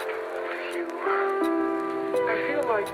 I feel like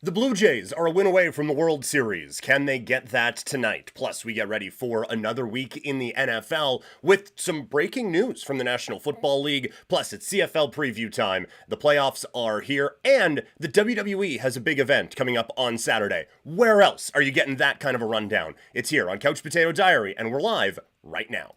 The Blue Jays are a win away from the World Series. Can they get that tonight? Plus, we get ready for another week in the NFL with some breaking news from the National Football League. Plus, it's CFL preview time. The playoffs are here, and the WWE has a big event coming up on Saturday. Where else are you getting that kind of a rundown? It's here on Couch Potato Diary, and we're live right now.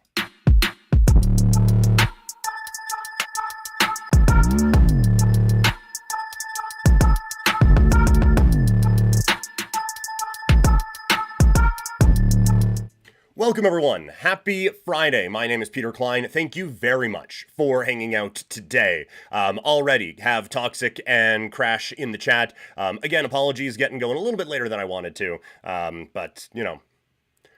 Welcome, everyone. Happy Friday. My name is Peter Klein. Thank you very much for hanging out today. Already have Toxic and Crash in the chat. Again, apologies getting going a little bit later than I wanted to. But, you know,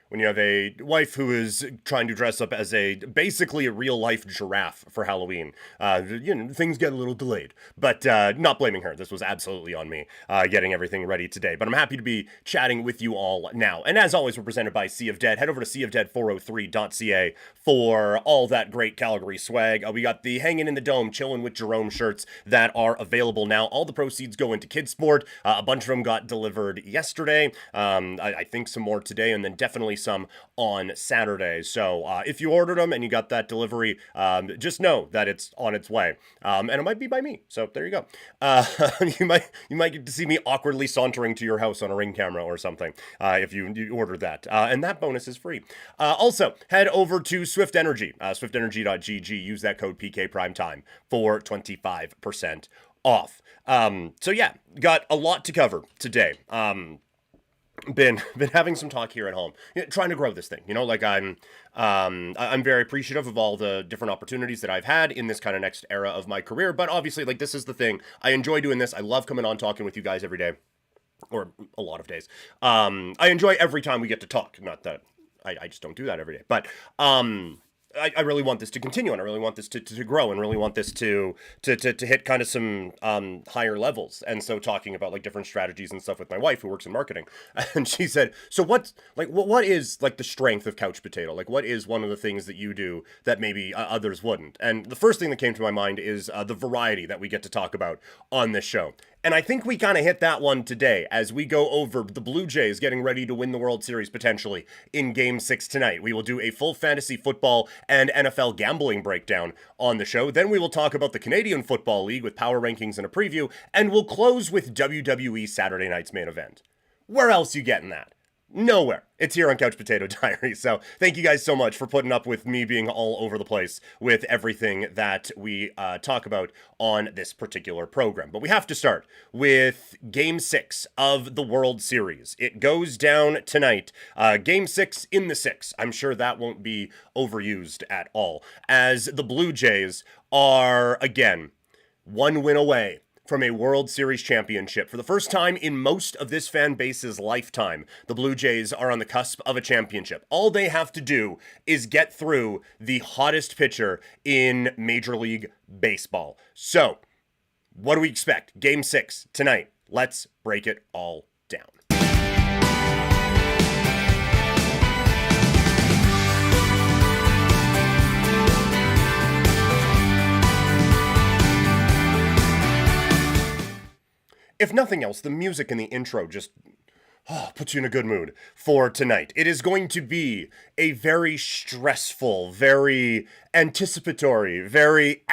when you have a wife who is trying to dress up as basically a real-life giraffe for Halloween, things get a little delayed. But not blaming her. This was absolutely on me, getting everything ready today. But I'm happy to be chatting with you all now. And as always, we're presented by Sea of Dead. Head over to seaofdead403.ca for all that great Calgary swag. We got the Hanging in the Dome, Chillin' with Jerome shirts that are available now. All the proceeds go into Kids Sport. A bunch of them got delivered yesterday. I think some more today, and then definitely some on Saturday. So if you ordered them and you got that delivery, just know that it's on its way. And it might be by me. So there you go. You might get to see me awkwardly sauntering to your house on a Ring camera or something if you order that. And that bonus is free. Also, head over to Swift Energy, swiftenergy.gg. Use that code PKPrimetime for 25% off. So yeah, got a lot to cover today. Been having some talk here at home, trying to grow this thing. I'm very appreciative of all the different opportunities that I've had in this kind of next era of my career. But obviously, this is the thing. I enjoy doing this. I love coming on talking with you guys every day, or a lot of days. I enjoy every time we get to talk. Not that I just don't do that every day, but I really want this to continue, and I really want this to grow, and really want this to hit kind of some higher levels. And so talking about different strategies and stuff with my wife who works in marketing, and she said, so what is the strength of Couch Potato? What is one of the things that you do that maybe others wouldn't? And the first thing that came to my mind is the variety that we get to talk about on this show. And I think we kind of hit that one today as we go over the Blue Jays getting ready to win the World Series potentially in Game 6 tonight. We will do a full fantasy football and NFL gambling breakdown on the show. Then we will talk about the Canadian Football League with power rankings and a preview. And we'll close with WWE Saturday night's main event. Where else you getting that? Nowhere. It's here on Couch Potato Diary. So thank you guys so much for putting up with me being all over the place with everything that we talk about on this particular program. But we have to start with Game 6 of the World Series. It goes down tonight. Game 6 in the 6. I'm sure that won't be overused at all, as the Blue Jays are, again, one win away from a World Series championship. For the first time in most of this fan base's lifetime, the Blue Jays are on the cusp of a championship. All they have to do is get through the hottest pitcher in Major League Baseball. So, what do we expect? Game 6 tonight. Let's break it all down. If nothing else, the music in the intro just puts you in a good mood for tonight. It is going to be a very stressful, very anticipatory, very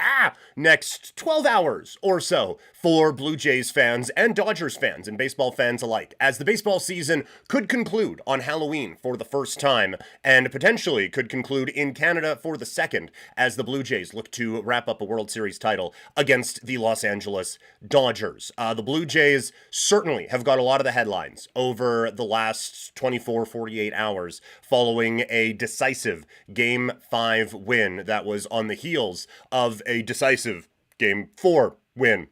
next 12 hours or so for Blue Jays fans and Dodgers fans and baseball fans alike, as the baseball season could conclude on Halloween for the first time, and potentially could conclude in Canada for the second, as the Blue Jays look to wrap up a World Series title against the Los Angeles Dodgers. The Blue Jays certainly have got a lot of the headlines over the last 24, 48 hours following a decisive Game 5 win that was on the heels of a decisive Game 4 win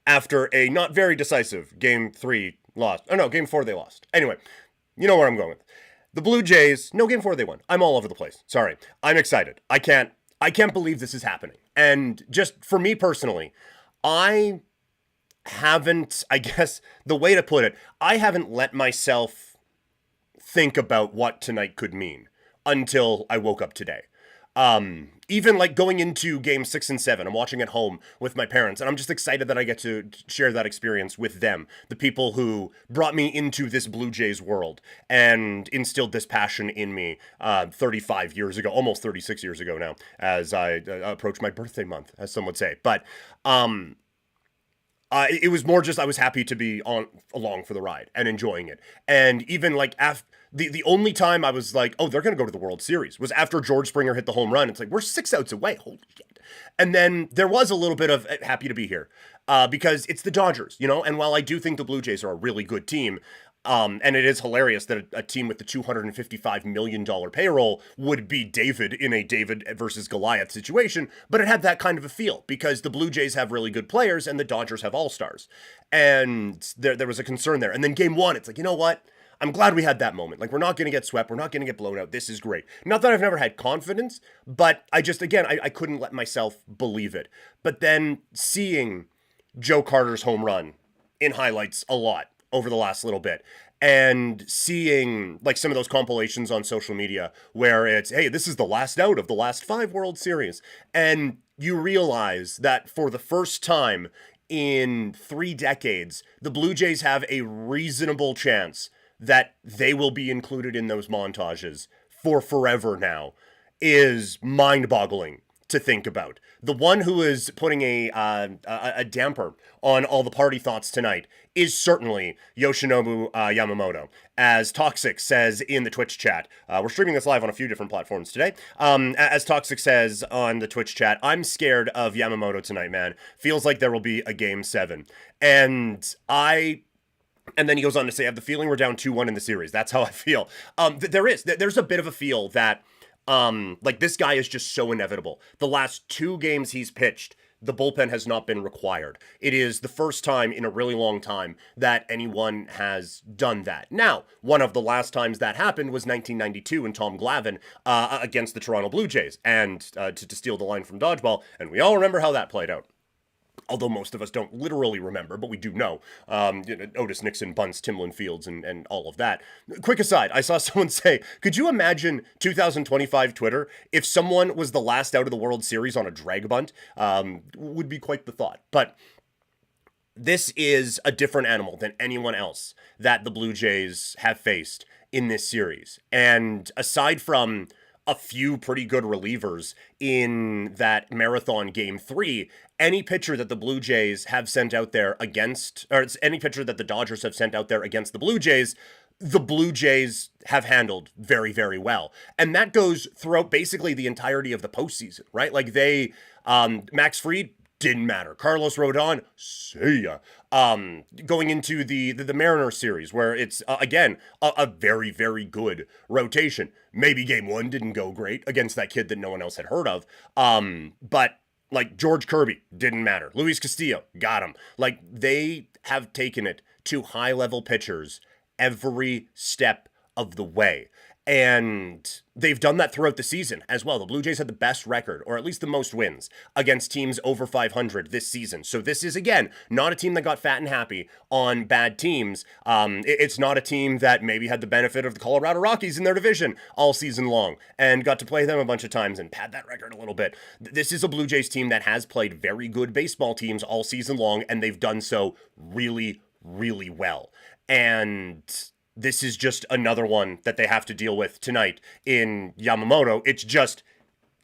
after a not very decisive Game 3 loss. Oh no, Game 4 they lost. Anyway, you know where I'm going with. The Blue Jays, no, Game 4 they won. I'm all over the place. Sorry. I'm excited. I can't believe this is happening. And just for me personally, I haven't, I guess the way to put it, I haven't let myself think about what tonight could mean until I woke up today. Even like going into game 6 and 7, I'm watching at home with my parents, and I'm just excited that I get to share that experience with them, the people who brought me into this Blue Jays world and instilled this passion in me 35 years ago, almost 36 years ago now, as I approach my birthday month, as some would say. But it was more just I was happy to be along for the ride and enjoying it. And even like after the only time I was like, oh, they're going to go to the World Series was after George Springer hit the home run. It's like, we're 6 outs away. Holy shit. And then there was a little bit of happy to be here because it's the Dodgers, you know? And while I do think the Blue Jays are a really good team, and it is hilarious that a team with the $255 million payroll would be David in a David versus Goliath situation, but it had that kind of a feel because the Blue Jays have really good players and the Dodgers have all-stars. And there was a concern there. And then game 1, it's like, you know what? I'm glad we had that moment. Like, we're not going to get swept. We're not going to get blown out. This is great. Not that I've never had confidence, but I just, again, I couldn't let myself believe it. But then seeing Joe Carter's home run in highlights a lot over the last little bit, and seeing like some of those compilations on social media where it's, hey, this is the last out of the last 5 World Series. And you realize that for the first time in 3 decades, the Blue Jays have a reasonable chance that they will be included in those montages for forever now is mind-boggling to think about. The one who is putting a damper on all the party thoughts tonight is certainly Yoshinobu Yamamoto. As Toxic says in the Twitch chat, we're streaming this live on a few different platforms today. As Toxic says on the Twitch chat, I'm scared of Yamamoto tonight, man. Feels like there will be a game 7. And then he goes on to say, I have the feeling we're down 2-1 in the series. That's how I feel. There's a bit of a feel that, like, this guy is just so inevitable. The last 2 games he's pitched, the bullpen has not been required. It is the first time in a really long time that anyone has done that. Now, one of the last times that happened was 1992 in Tom Glavine against the Toronto Blue Jays. And to steal the line from Dodgeball, and we all remember how that played out. Although most of us don't literally remember, but we do know. Otis Nixon, bunts, Timlin Fields, and all of that. Quick aside, I saw someone say, could you imagine 2025 Twitter if someone was the last out of the World Series on a drag bunt? Would be quite the thought. But this is a different animal than anyone else that the Blue Jays have faced in this series. And aside from a few pretty good relievers in that marathon game 3, any pitcher that the Blue Jays have sent out there against, or any pitcher that the Dodgers have sent out there against the Blue Jays have handled very, very well. And that goes throughout basically the entirety of the postseason, right? Like Max Fried, didn't matter. Carlos Rodon, see ya. Going into the Mariners series, where it's, again, a very, very good rotation. Maybe game 1 didn't go great against that kid that no one else had heard of. But, like, George Kirby, didn't matter. Luis Castillo, got him. Like, they have taken it to high-level pitchers every step of the way. And they've done that throughout the season as well. The Blue Jays had the best record, or at least the most wins, against teams over 500 this season. So this is, again, not a team that got fat and happy on bad teams. It's not a team that maybe had the benefit of the Colorado Rockies in their division all season long and got to play them a bunch of times and pad that record a little bit. This is a Blue Jays team that has played very good baseball teams all season long, and they've done so really, really well. And this is just another one that they have to deal with tonight in Yamamoto. It's just,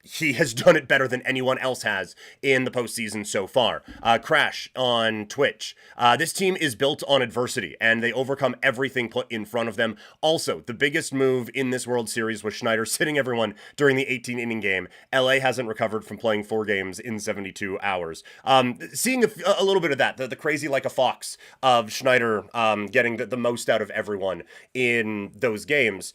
he has done it better than anyone else has in the postseason so far. Crash on Twitch. This team is built on adversity, and they overcome everything put in front of them. Also, the biggest move in this World Series was Schneider sitting everyone during the 18-inning game. LA hasn't recovered from playing 4 games in 72 hours. Seeing a little bit of that, the crazy like a fox of Schneider getting the most out of everyone in those games.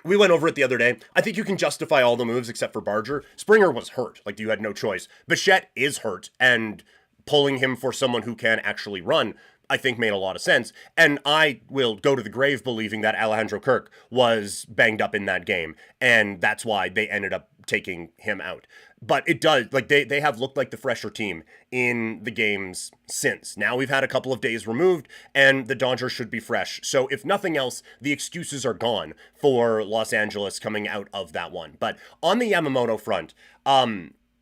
We went over it the other day. I think you can justify all the moves except for Barger. Springer was hurt. Like, you had no choice. Bichette is hurt, and pulling him for someone who can actually run, I think made a lot of sense. And I will go to the grave believing that Alejandro Kirk was banged up in that game. And that's why they ended up taking him out. But it does, like, they have looked like the fresher team in the games since. Now we've had a couple of days removed, and the Dodgers should be fresh. So if nothing else, the excuses are gone for Los Angeles coming out of that one. But on the Yamamoto front,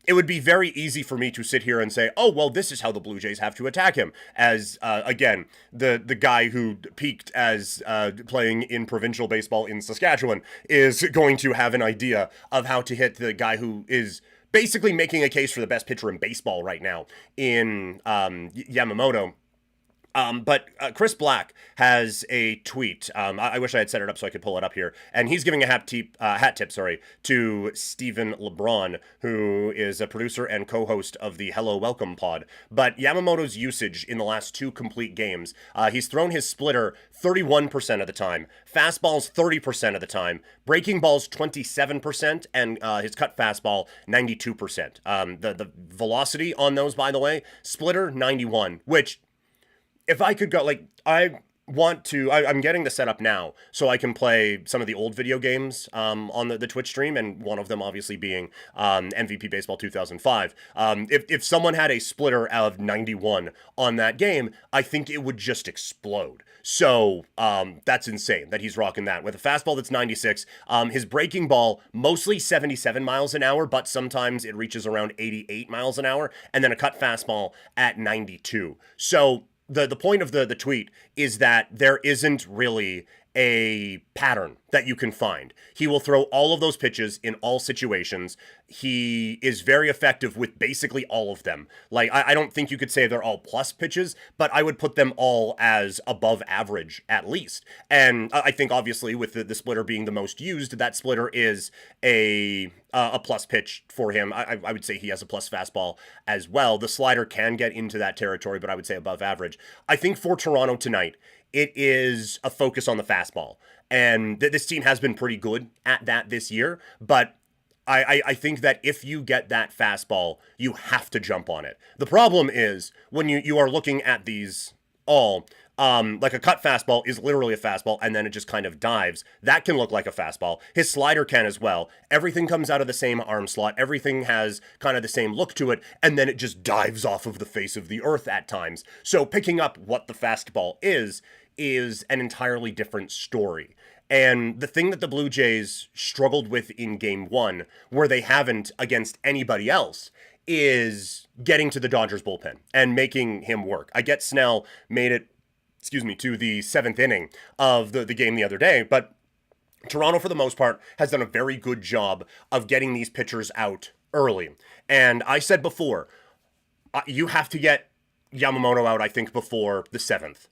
it would be very easy for me to sit here and say, oh, well, this is how the Blue Jays have to attack him. As, again, the guy who peaked as playing in provincial baseball in Saskatchewan is going to have an idea of how to hit the guy who is basically making a case for the best pitcher in baseball right now in Yamamoto. But Chris Black has a tweet. I wish I had set it up so I could pull it up here. And he's giving a hat tip, to Stephen LeBron, who is a producer and co-host of the Hello Welcome pod. But Yamamoto's usage in the last 2 complete games, he's thrown his splitter 31% of the time, fastballs 30% of the time, breaking balls 27%, and his cut fastball 92%. The velocity on those, by the way, splitter 91, which, if I could go, like, I'm getting the setup now so I can play some of the old video games on the Twitch stream, and one of them obviously being MVP Baseball 2005. If someone had a splitter of 91 on that game, I think it would just explode. So that's insane that he's rocking that. With a fastball that's 96, his breaking ball, mostly 77 miles an hour, but sometimes it reaches around 88 miles an hour, and then a cut fastball at 92. So the point of the tweet is that there isn't really a pattern that you can find. He will throw all of those pitches in all situations. He is very effective with basically all of them. Like, I don't think you could say they're all plus pitches, but I would put them all as above average at least. And I think obviously with the splitter being the most used, that splitter is a plus pitch for him. I would say he has a plus fastball as well. The slider can get into that territory, but I would say above average. I think for Toronto tonight, it is a focus on the fastball. And this team has been pretty good at that this year, but I think that if you get that fastball, you have to jump on it. The problem is when you are looking at these all, like a cut fastball is literally a fastball, and then it just kind of dives. That can look like a fastball. His slider can as well. Everything comes out of the same arm slot. Everything has kind of the same look to it, and then it just dives off of the face of the earth at times. So picking up what the fastball is an entirely different story. And the thing that the Blue Jays struggled with in Game 1, where they haven't against anybody else, is getting to the Dodgers bullpen and making him work. I get Snell made it, to the 7th inning of the game the other day, but Toronto, for the most part, has done a very good job of getting these pitchers out early. And I said before, you have to get Yamamoto out, I think, before the 7th.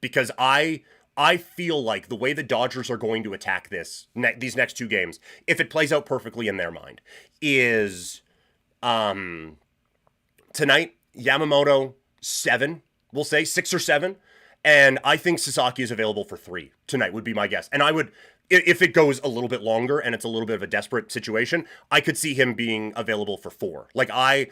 Because I feel like the way the Dodgers are going to attack these next 2 games, if it plays out perfectly in their mind, is tonight, Yamamoto 7, we'll say 6 or 7, and I think Sasaki is available for 3 tonight would be my guess. And I would, if it goes a little bit longer and it's a little bit of a desperate situation, I could see him being available for 4. Like, I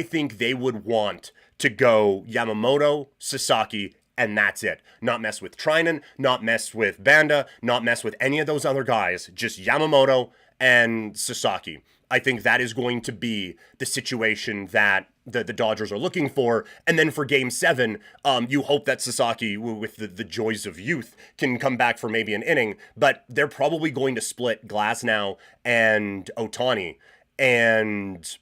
think they would want to go Yamamoto, Sasaki, and that's it. Not mess with Trinan, not mess with Banda, not mess with any of those other guys. Just Yamamoto and Sasaki. I think that is going to be the situation that the Dodgers are looking for. And then for Game 7, you hope that Sasaki, with the joys of youth, can come back for maybe an inning. But they're probably going to split Glasnow and Ohtani and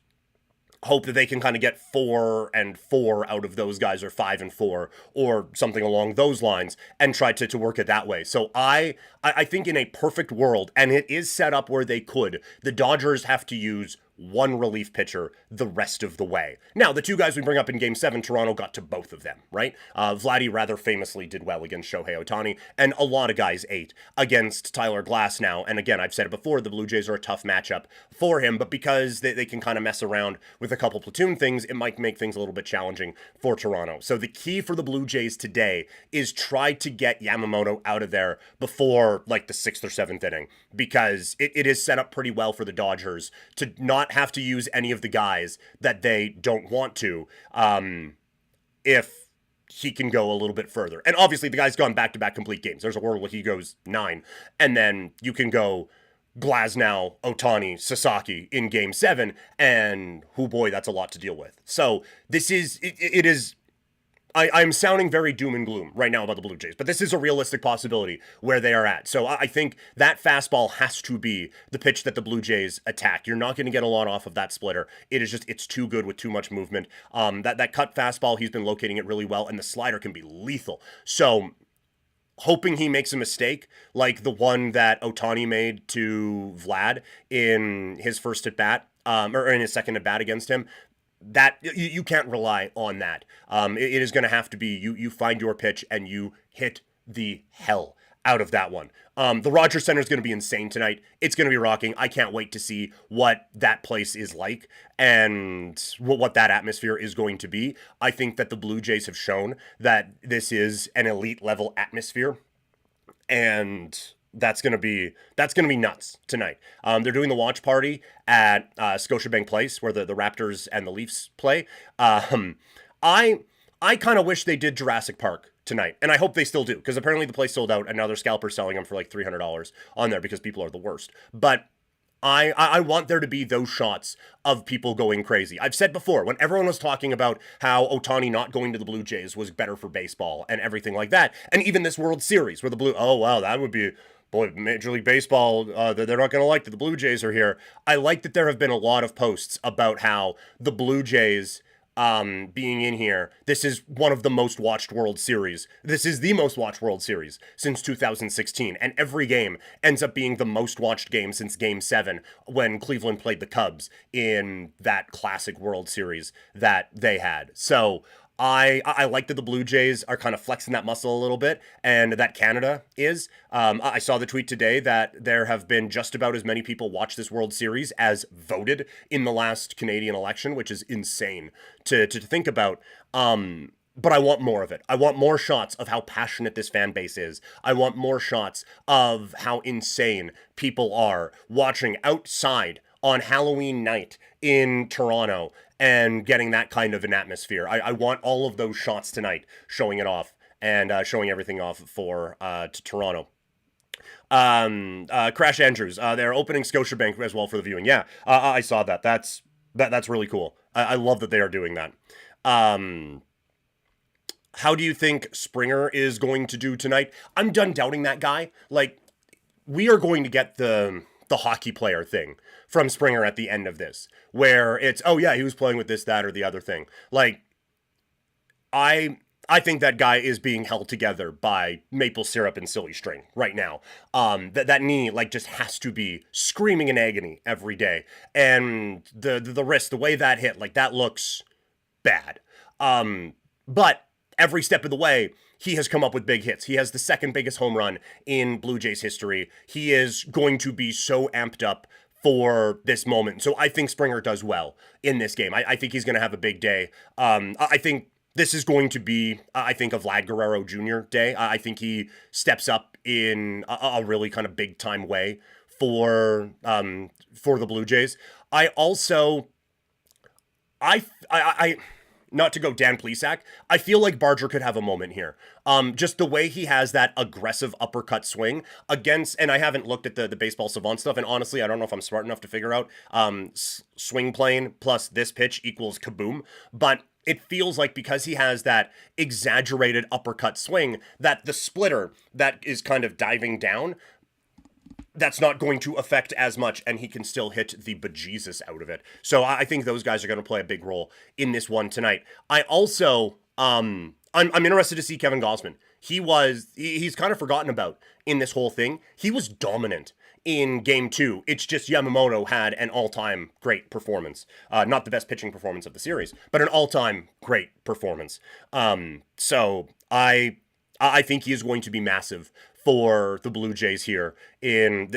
hope that they can kind of get 4 and 4 out of those guys, or 5 and 4, or something along those lines, and try to work it that way. So I think in a perfect world, and it is set up where they could, the Dodgers have to use one relief pitcher the rest of the way. Now, the 2 guys we bring up in Game 7, Toronto got to both of them, right? Vladdy rather famously did well against Shohei Ohtani, and a lot of guys ate against Tyler Glasnow. And again, I've said it before, the Blue Jays are a tough matchup for him, but because they can kind of mess around with a couple platoon things, it might make things a little bit challenging for Toronto. So the key for the Blue Jays today is try to get Yamamoto out of there before like the 6th or 7th inning, because it is set up pretty well for the Dodgers to not have to use any of the guys that they don't want to, if he can go a little bit further. And obviously, the guy's gone back-to-back complete games. There's a world where he goes 9, and then you can go Glasnow, Otani, Sasaki in Game 7, and oh boy, that's a lot to deal with. So this is, it is, I'm sounding very doom and gloom right now about the Blue Jays, but this is a realistic possibility where they are at. So I think that fastball has to be the pitch that the Blue Jays attack. You're not going to get a lot off of that splitter. It is just, it's too good with too much movement. That cut fastball, he's been locating it really well, and the slider can be lethal. So hoping he makes a mistake like the one that Otani made to Vlad in his first at bat, or in his second at bat against him, that you can't rely on that. It is going to have to be you find your pitch and you hit the hell out of that one. The Rogers Center is going to be insane tonight. It's going to be rocking. I can't wait to see what that place is like and what that atmosphere is going to be. I think that the Blue Jays have shown that this is an elite level atmosphere, and that's gonna be nuts tonight. They're doing the watch party at Scotiabank Place where the Raptors and the Leafs play. I kind of wish they did Jurassic Park tonight, and I hope they still do, because apparently the place sold out, and now their scalpers selling them for like $300 on there because people are the worst. But I want there to be those shots of people going crazy. I've said before, when everyone was talking about how Otani not going to the Blue Jays was better for baseball and everything like that, and even this World Series where oh wow, that would be, boy, Major League Baseball, they're not going to like that the Blue Jays are here. I like that there have been a lot of posts about how the Blue Jays being in here, this is one of the most watched World Series. This is the most watched World Series since 2016, and every game ends up being the most watched game since Game 7 when Cleveland played the Cubs in that classic World Series that they had. So I like that the Blue Jays are kind of flexing that muscle a little bit, and that Canada is. I saw the tweet today that there have been just about as many people watch this World Series as voted in the last Canadian election, which is insane to think about. But I want more of it. I want more shots of how passionate this fan base is. I want more shots of how insane people are watching outside on Halloween night in Toronto and getting that kind of an atmosphere. I want all of those shots tonight, showing it off and showing everything off for to Toronto. Crash Andrews, they're opening Scotiabank as well for the viewing. Yeah, I saw that. That's really cool. I love that they are doing that. How do you think Springer is going to do tonight? I'm done doubting that guy. Like, we are going to get the hockey player thing from Springer at the end of this, where it's, oh yeah, he was playing with this, that, or the other thing. Like, I think that guy is being held together by maple syrup and silly string right now. That knee, like, just has to be screaming in agony every day. And the wrist, the way that hit, like, that looks bad. But every step of the way, he has come up with big hits. He has the second biggest home run in Blue Jays history. He is going to be so amped up for this moment. So I think Springer does well in this game. I think he's going to have a big day. I think this is going to be, I think, a Vlad Guerrero Jr. day. I think he steps up in a really kind of big time way for the Blue Jays. I also, not to go Dan Plesac, I feel like Barger could have a moment here. Just the way he has that aggressive uppercut swing against, and I haven't looked at the baseball savant stuff, and honestly, I don't know if I'm smart enough to figure out swing plane plus this pitch equals kaboom, but it feels like because he has that exaggerated uppercut swing, that the splitter that is kind of diving down, that's not going to affect as much, and he can still hit the bejesus out of it. So I think those guys are going to play a big role in this one tonight. I also, I'm interested to see Kevin Gausman. He's kind of forgotten about in this whole thing. He was dominant in Game 2. It's just Yamamoto had an all-time great performance. Not the best pitching performance of the series, but an all-time great performance. So I think he is going to be massive for the Blue Jays here in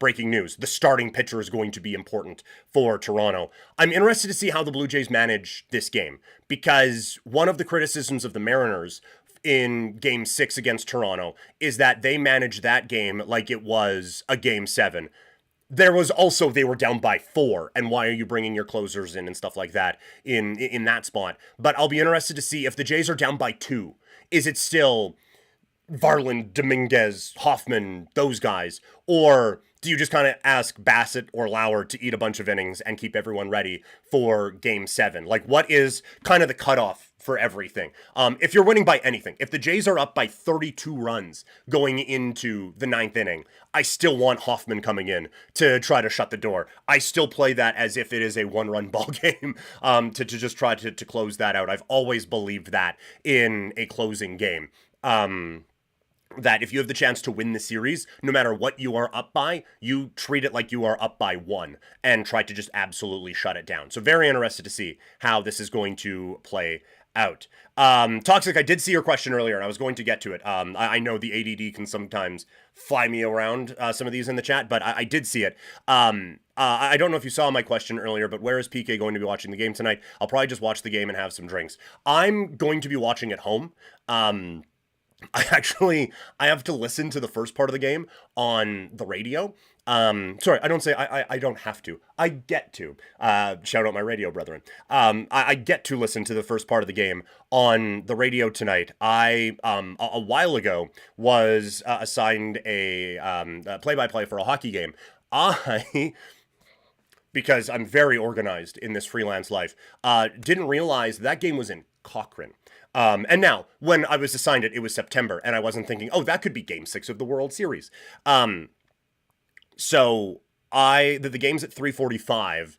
breaking news. The starting pitcher is going to be important for Toronto. I'm interested to see how the Blue Jays manage this game, because one of the criticisms of the Mariners in Game 6 against Toronto is that they managed that game like it was a Game 7. there was also, they were down by 4, and why are you bringing your closers in and stuff like that in that spot? But I'll be interested to see if the Jays are down by 2. Is it still Varland, Dominguez, Hoffman, those guys? Or do you just kind of ask Bassett or Lauer to eat a bunch of innings and keep everyone ready for Game 7? Like, what is kind of the cutoff for everything? If you're winning by anything, if the Jays are up by 32 runs going into the 9th inning, I still want Hoffman coming in to try to shut the door. I still play that as if it is a 1-run ball game, to just try to close that out. I've always believed that in a closing game. That if you have the chance to win the series, no matter what you are up by, you treat it like you are up by 1 and try to just absolutely shut it down. So very interested to see how this is going to play out. Toxic, I did see your question earlier, and I was going to get to it. I know the ADD can sometimes fly me around some of these in the chat, but I did see it. I don't know if you saw my question earlier, but where is PK going to be watching the game tonight? I'll probably just watch the game and have some drinks. I'm going to be watching at home. I have to listen to the first part of the game on the radio. Sorry, I don't say I don't have to. I get to. Shout out my radio brethren. I get to listen to the first part of the game on the radio tonight. I, a while ago, was assigned a play-by-play for a hockey game. Because I'm very organized in this freelance life, didn't realize that game was in Cochrane. And now, when I was assigned it, it was September, and I wasn't thinking, oh, that could be Game 6 of the World Series. So the game's at 3:45.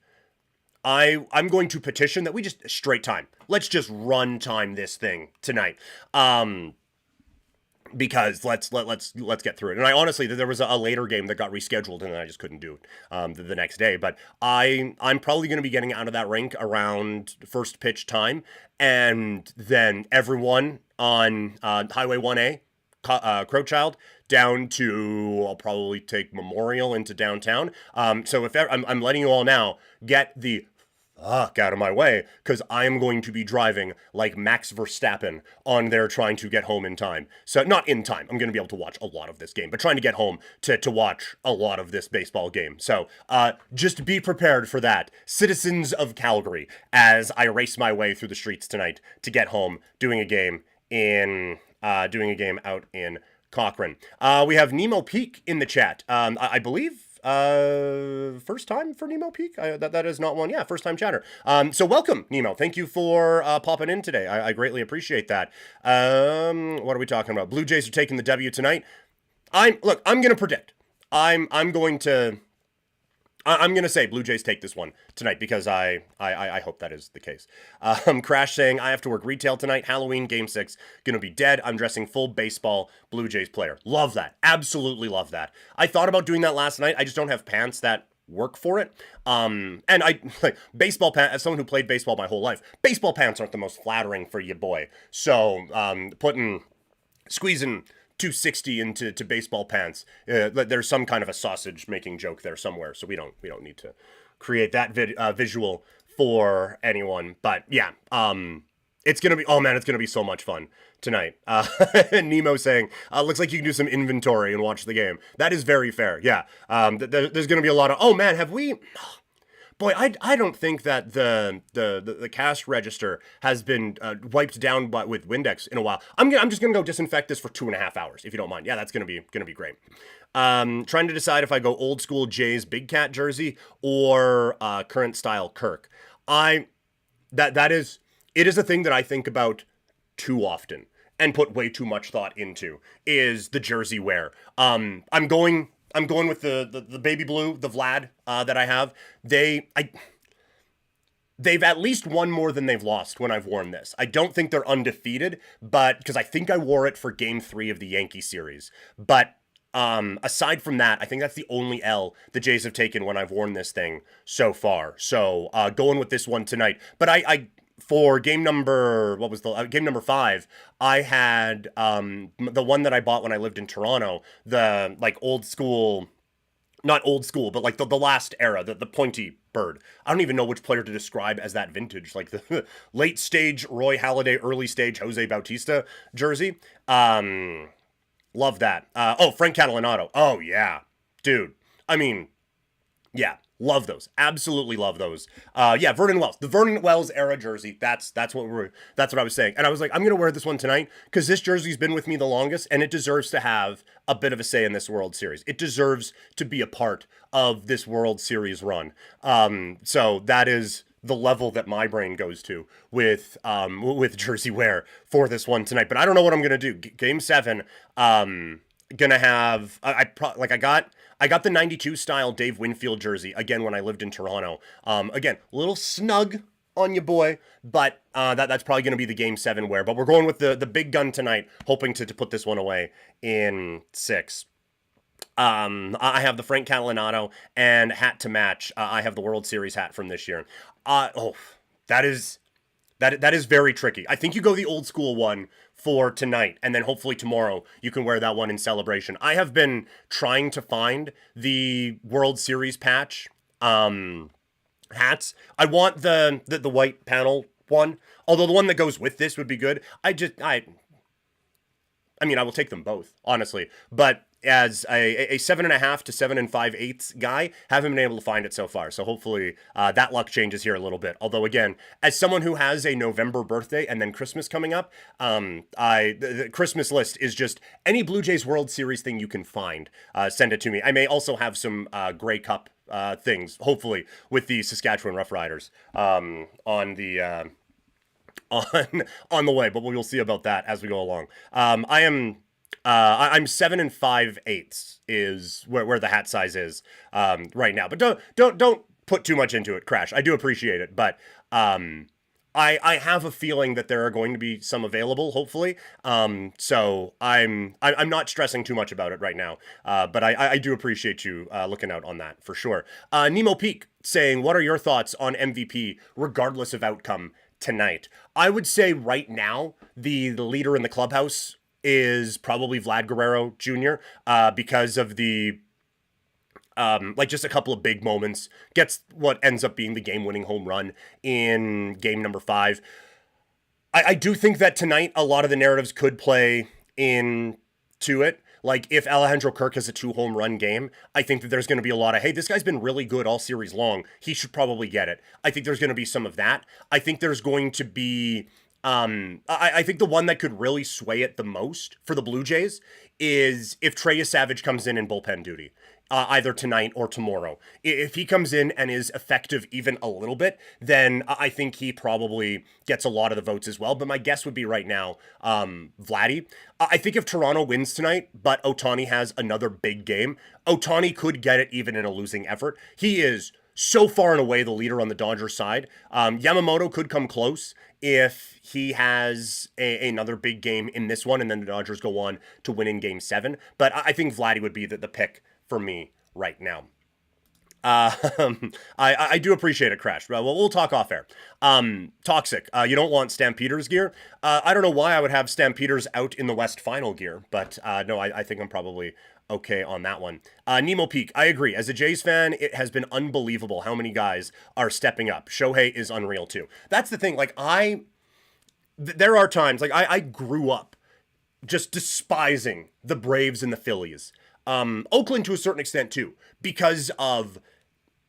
I'm going to petition that we just straight time. Let's just run time this thing tonight. Because let's get through it. And I honestly, there was a later game that got rescheduled, and I just couldn't do it the next day. But I'm probably going to be getting out of that rink around first pitch time, and then everyone on Highway 1A, Crowchild, down to, I'll probably take Memorial into downtown. So if I'm letting you all now, get the fuck out of my way, because I am going to be driving like Max Verstappen on there trying to get home in time. So not in time. I'm going to be able to watch a lot of this game, but trying to get home to watch a lot of this baseball game. So just be prepared for that, citizens of Calgary, as I race my way through the streets tonight to get home, doing a game out in Cochrane. We have Nemo Peak in the chat. I believe first time for Nemo Peak. That is not one. Yeah, first time chatter. So welcome, Nemo. Thank you for popping in today. I greatly appreciate that. What are we talking about? Blue Jays are taking the W tonight. I'm gonna predict. I'm gonna say Blue Jays take this one tonight, because I hope that is the case. Crash saying, I have to work retail tonight. Halloween Game 6. Gonna be dead. I'm dressing full baseball Blue Jays player. Love that. Absolutely love that. I thought about doing that last night. I just don't have pants that work for it. And I like baseball pants, as someone who played baseball my whole life, baseball pants aren't the most flattering for you, boy. So squeezing 260 into baseball pants. There's some kind of a sausage making joke there somewhere, so we don't need to create that visual for anyone. But yeah, it's gonna be so much fun tonight. Nemo saying, looks like you can do some inventory and watch the game. That is very fair. Yeah, there's gonna be a lot of, oh man, have we? Boy, I don't think that the cash register has been wiped down with Windex in a while. I'm just gonna go disinfect this for 2.5 hours, if you don't mind. Yeah, that's gonna be great. Trying to decide if I go old school Jays Big Cat jersey or current style Kirk. It is a thing that I think about too often and put way too much thought into, is the jersey wear. I'm going with the baby blue, the Vlad that I have. They've at least won more than they've lost when I've worn this. I don't think they're undefeated, but because I think I wore it for Game 3 of the Yankee series. But aside from that, I think that's the only L the Jays have taken when I've worn this thing so far. So going with this one tonight. But I for game number, what was the game number 5, I had the one that I bought when I lived in Toronto, the like old school, not old school, but like the last era, the pointy bird. I don't even know which player to describe as that vintage, like the late stage Roy Halladay, early stage Jose Bautista jersey. Love that. Frank Catalanato. Oh yeah, dude. I mean, Yeah, love those. Absolutely love those. Yeah, Vernon Wells, the Vernon Wells era jersey. That's what I was saying. And I was like, I'm gonna wear this one tonight because this jersey's been with me the longest, and it deserves to have a bit of a say in this World Series. It deserves to be a part of this World Series run. So that is the level that my brain goes to with jersey wear for this one tonight. But I don't know what I'm gonna do. Game 7. Gonna have I got the 92 style Dave Winfield jersey again when I lived in Toronto. Again, a little snug on you, boy, but that's probably going to be the Game 7 wear. But we're going with the big gun tonight, hoping to put this one away in 6. I have the Frank Catalanato and hat to match. I have the World Series hat from this year. That is very tricky. I think you go the old school one for tonight, and then hopefully tomorrow you can wear that one in celebration. I have been trying to find the World Series patch hats. I want the white panel one, although the one that goes with this would be good. I mean, I will take them both, honestly. But as a 7.5 to 7 5/8 guy, haven't been able to find it so far. So hopefully that luck changes here a little bit. Although again, as someone who has a November birthday and then Christmas coming up, the Christmas list is just any Blue Jays World Series thing you can find. Send it to me. I may also have some Grey Cup things, hopefully, with the Saskatchewan Roughriders on the way, but we'll see about that as we go along. I'm 7 5/8 is where the hat size is right now. But don't put too much into it, Crash. I do appreciate it, but I have a feeling that there are going to be some available, hopefully. So I'm not stressing too much about it right now. But I do appreciate you looking out on that for sure. Nemo Peak saying, what are your thoughts on MVP regardless of outcome tonight? I would say right now the leader in the clubhouse is probably Vlad Guerrero Jr. Because of the just a couple of big moments, gets what ends up being the game-winning home run in game number 5. I do think that tonight a lot of the narratives could play into it. Like, if Alejandro Kirk has a 2-home run game, I think that there's going to be a lot of, hey, this guy's been really good all series long. He should probably get it. I think there's going to be some of that. I think there's going to be... I think the one that could really sway it the most for the Blue Jays is if Trey Savage comes in bullpen duty, either tonight or tomorrow. If he comes in and is effective even a little bit, then I think he probably gets a lot of the votes as well. But my guess would be right now, Vladdy. I think if Toronto wins tonight, but Ohtani has another big game, Ohtani could get it even in a losing effort. He is so far and away the leader on the Dodgers side. Yamamoto could come close if he has another big game in this one, and then the Dodgers go on to win in Game 7. But I think Vladdy would be the pick for me right now. I do appreciate it, Crash. Well, we'll talk off air. Toxic. You don't want Stampeders gear. I don't know why I would have Stampeders out in the West Final gear, but no, I think I'm probably okay on that one. Nemo Peak, I agree. As a Jays fan, it has been unbelievable how many guys are stepping up. Shohei is unreal too. That's the thing. Like, there are times, like, I grew up just despising the Braves and the Phillies. Oakland to a certain extent too, because of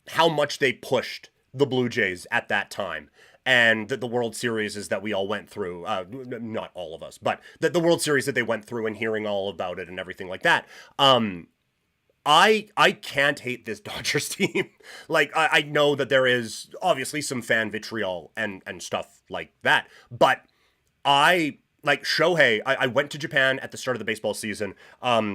how much they pushed the Blue Jays at that time. And the World Series is that we all went through, not all of us, but the World Series that they went through and hearing all about it and everything like that. I can't hate this Dodgers team. Like, I know that there is obviously some fan vitriol and stuff like that, but like Shohei, I went to Japan at the start of the baseball season,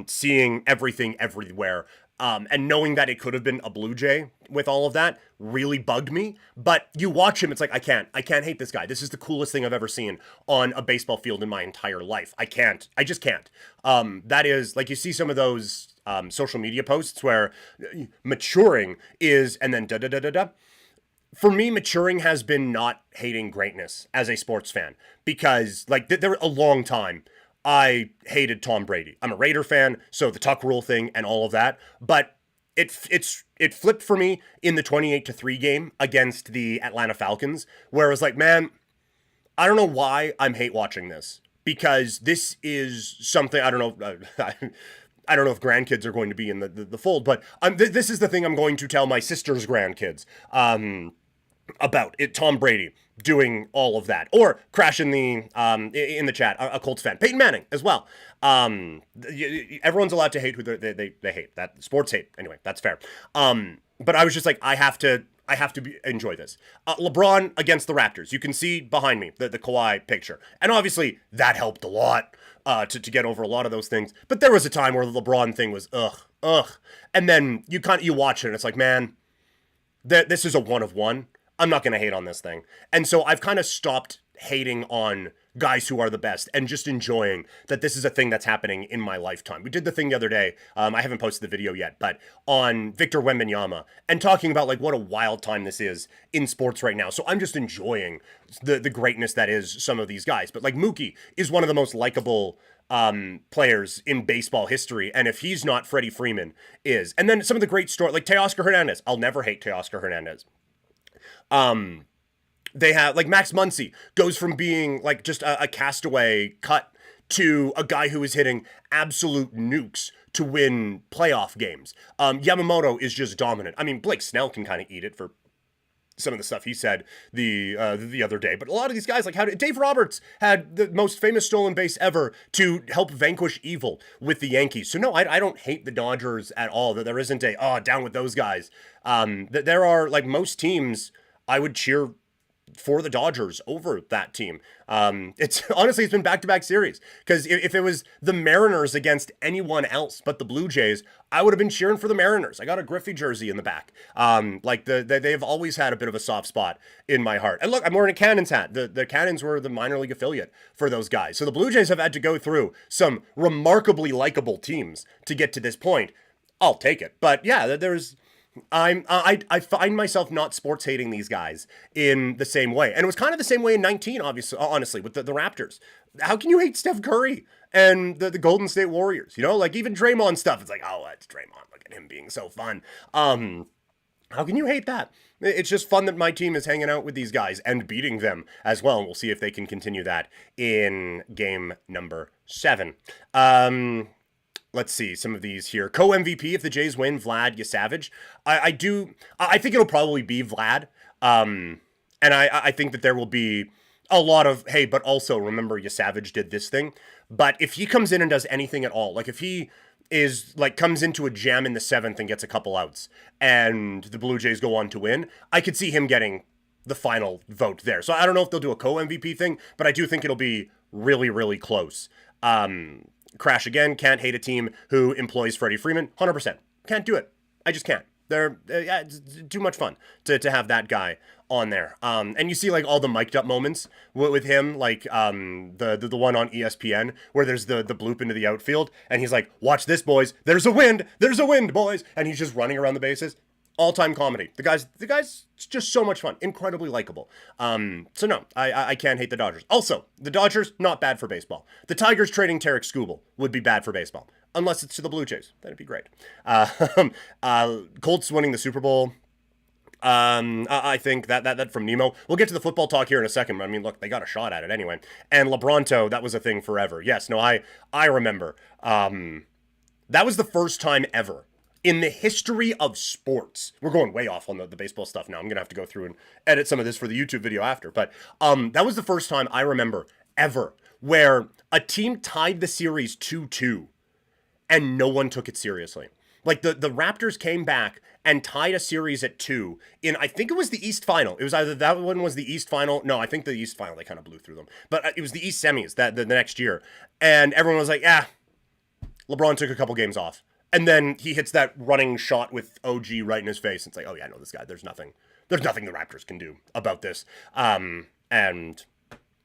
seeing everything everywhere. And knowing that it could have been a Blue Jay with all of that really bugged me. But you watch him, it's like, I can't hate this guy. This is the coolest thing I've ever seen on a baseball field in my entire life. I just can't. That is, like, you see some of those social media posts where maturing is, and then da-da-da-da-da. For me, maturing has been not hating greatness as a sports fan. Because, like, there a long time, I hated Tom Brady. I'm a Raider fan, so the Tuck rule thing and all of that. But it flipped for me in the 28-3 game against the Atlanta Falcons, where I was like, man, I don't know why I'm hate watching this, because this is something, I don't know, I don't know if grandkids are going to be in the fold, but this is the thing I'm going to tell my sister's grandkids about it. Tom Brady doing all of that, or Crash in the chat, a Colts fan, Peyton Manning as well. Everyone's allowed to hate who they hate. That sports hate anyway. That's fair. But I was just like, I have to enjoy this. LeBron against the Raptors. You can see behind me the Kawhi picture, and obviously that helped a lot to get over a lot of those things. But there was a time where the LeBron thing was ugh, and then you watch it, and it's like, man, this is a one of one. I'm not going to hate on this thing. And so I've kind of stopped hating on guys who are the best and just enjoying that this is a thing that's happening in my lifetime. We did the thing the other day. I haven't posted the video yet, but on Victor Wembanyama and talking about like what a wild time this is in sports right now. So I'm just enjoying the greatness that is some of these guys. But like Mookie is one of the most likable players in baseball history, and if he's not, Freddie Freeman is. And then some of the great stories, like Teoscar Hernandez. I'll never hate Teoscar Hernandez. They have like Max Muncy goes from being like just a castaway cut to a guy who is hitting absolute nukes to win playoff games. Yamamoto is just dominant. I mean, Blake Snell can kind of eat it for some of the stuff he said the other day, but a lot of these guys, like Dave Roberts had the most famous stolen base ever to help vanquish evil with the Yankees. So no, I don't hate the Dodgers at all. That there isn't down with those guys. That there are like most teams I would cheer for the Dodgers over that team. It's been back-to-back series, because if it was the Mariners against anyone else but the Blue Jays, I would have been cheering for the Mariners. I got a Griffey jersey in the back. They've always had a bit of a soft spot in my heart. And look, I'm wearing a Cannons hat. The Cannons were the minor league affiliate for those guys. So the Blue Jays have had to go through some remarkably likable teams to get to this point. I'll take it. But yeah, I find myself not sports hating these guys in the same way. And it was kind of the same way in 19, honestly, with the Raptors. How can you hate Steph Curry and the Golden State Warriors? You know, like even Draymond stuff. It's like, oh, it's Draymond. Look at him being so fun. How can you hate that? It's just fun that my team is hanging out with these guys and beating them as well. And we'll see if they can continue that in game number 7. Let's see some of these here. Co-MVP if the Jays win, Vlad Yasavage. I think it'll probably be Vlad. And I think that there will be a lot of, hey, but also remember Yasavage did this thing. But if he comes in and does anything at all, like if he is like comes into a jam in the 7th and gets a couple outs and the Blue Jays go on to win, I could see him getting the final vote there. So I don't know if they'll do a co-MVP thing, but I do think it'll be really, really close. Crash again, can't hate a team who employs Freddie Freeman. 100%. Can't do it. I just can't. It's too much fun to have that guy on there. And you see like all the mic'd up moments with him, like the one on ESPN where there's the bloop into the outfield and he's like, watch this, boys. There's a wind, boys. And he's just running around the bases. All-time comedy. The guy's just so much fun. Incredibly likable. So no, I can't hate the Dodgers. Also, the Dodgers, not bad for baseball. The Tigers trading Tarek Skubal would be bad for baseball. Unless it's to the Blue Jays. That'd be great. Colts winning the Super Bowl. I think that from Nemo. We'll get to the football talk here in a second. I mean, look, they got a shot at it anyway. And LeBronto, that was a thing forever. Yes, no, I remember. That was the first time ever in the history of sports. We're going way off on the baseball stuff now. I'm going to have to go through and edit some of this for the YouTube video after. But that was the first time I remember ever where a team tied the series 2-2 and no one took it seriously. Like the Raptors came back and tied a series at 2 in, I think it was the East Final. It was either that one was the East Final. No, I think the East Final, they kind of blew through them. But it was the East Semis the next year. And everyone was like, LeBron took a couple games off. And then he hits that running shot with OG right in his face. It's like, oh yeah, I know this guy. There's nothing the Raptors can do about this. And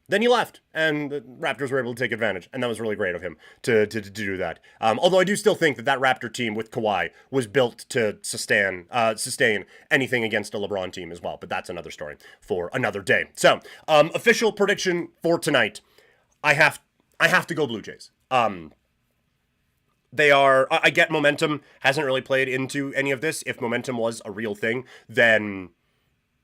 then he left, and the Raptors were able to take advantage, and that was really great of him to do that. Although I do still think that Raptor team with Kawhi was built to sustain anything against a LeBron team as well. But that's another story for another day. So, official prediction for tonight: I have to go Blue Jays. I get momentum hasn't really played into any of this. If momentum was a real thing, then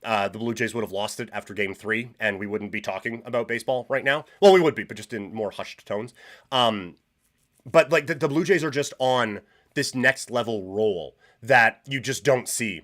the Blue Jays would have lost it after game 3, and we wouldn't be talking about baseball right now. Well, we would be, but just in more hushed tones. But like the Blue Jays are just on this next level roll that you just don't see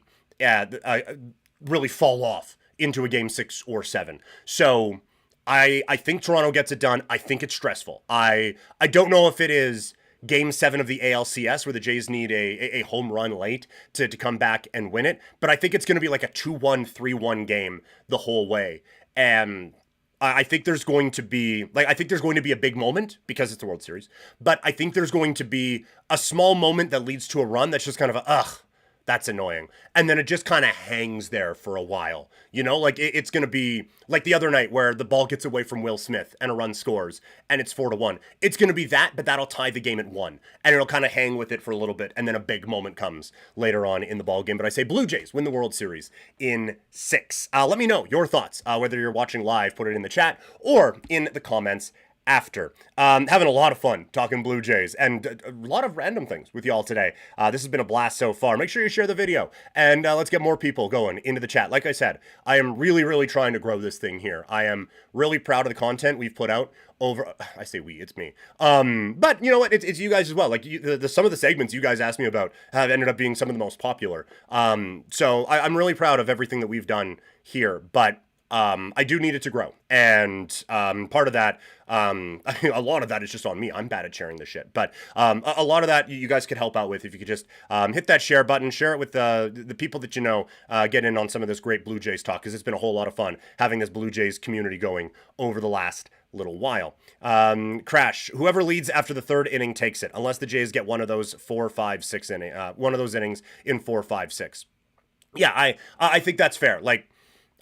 really fall off into a game 6 or 7. So I think Toronto gets it done. I think it's stressful. I don't know if it is game 7 of the ALCS where the Jays need a home run late to come back and win it. But I think it's going to be like a 2-1, 3-1 game the whole way. And I think there's going to be a big moment because it's the World Series. But I think there's going to be a small moment that leads to a run that's just kind of that's annoying. And then it just kind of hangs there for a while. You know, like it's going to be like the other night where the ball gets away from Will Smith and a run scores and it's 4-1. It's going to be that, but that'll tie the game at 1. And it'll kind of hang with it for a little bit. And then a big moment comes later on in the ball game. But I say Blue Jays win the World Series in 6. Let me know your thoughts, whether you're watching live, put it in the chat or in the comments after. Having a lot of fun talking Blue Jays and a lot of random things with y'all today. This has been a blast so far. Make sure you share the video and let's get more people going into the chat. Like I said, I am really, really trying to grow this thing here. I am really proud of the content we've put out over, I say we, it's me. But you know what? It's you guys as well. Like some of the segments you guys asked me about have ended up being some of the most popular. So I'm really proud of everything that we've done here, but I do need it to grow. And part of that, a lot of that is just on me. I'm bad at sharing this shit. But a lot of that you guys could help out with if you could just hit that share button, share it with the people that you know, get in on some of this great Blue Jays talk, because it's been a whole lot of fun having this Blue Jays community going over the last little while. Crash, whoever leads after the 3rd inning takes it, unless the Jays get one of those 4, 5, 6 inning, one of those innings in 4, 5, 6. Yeah, I think that's fair. Like,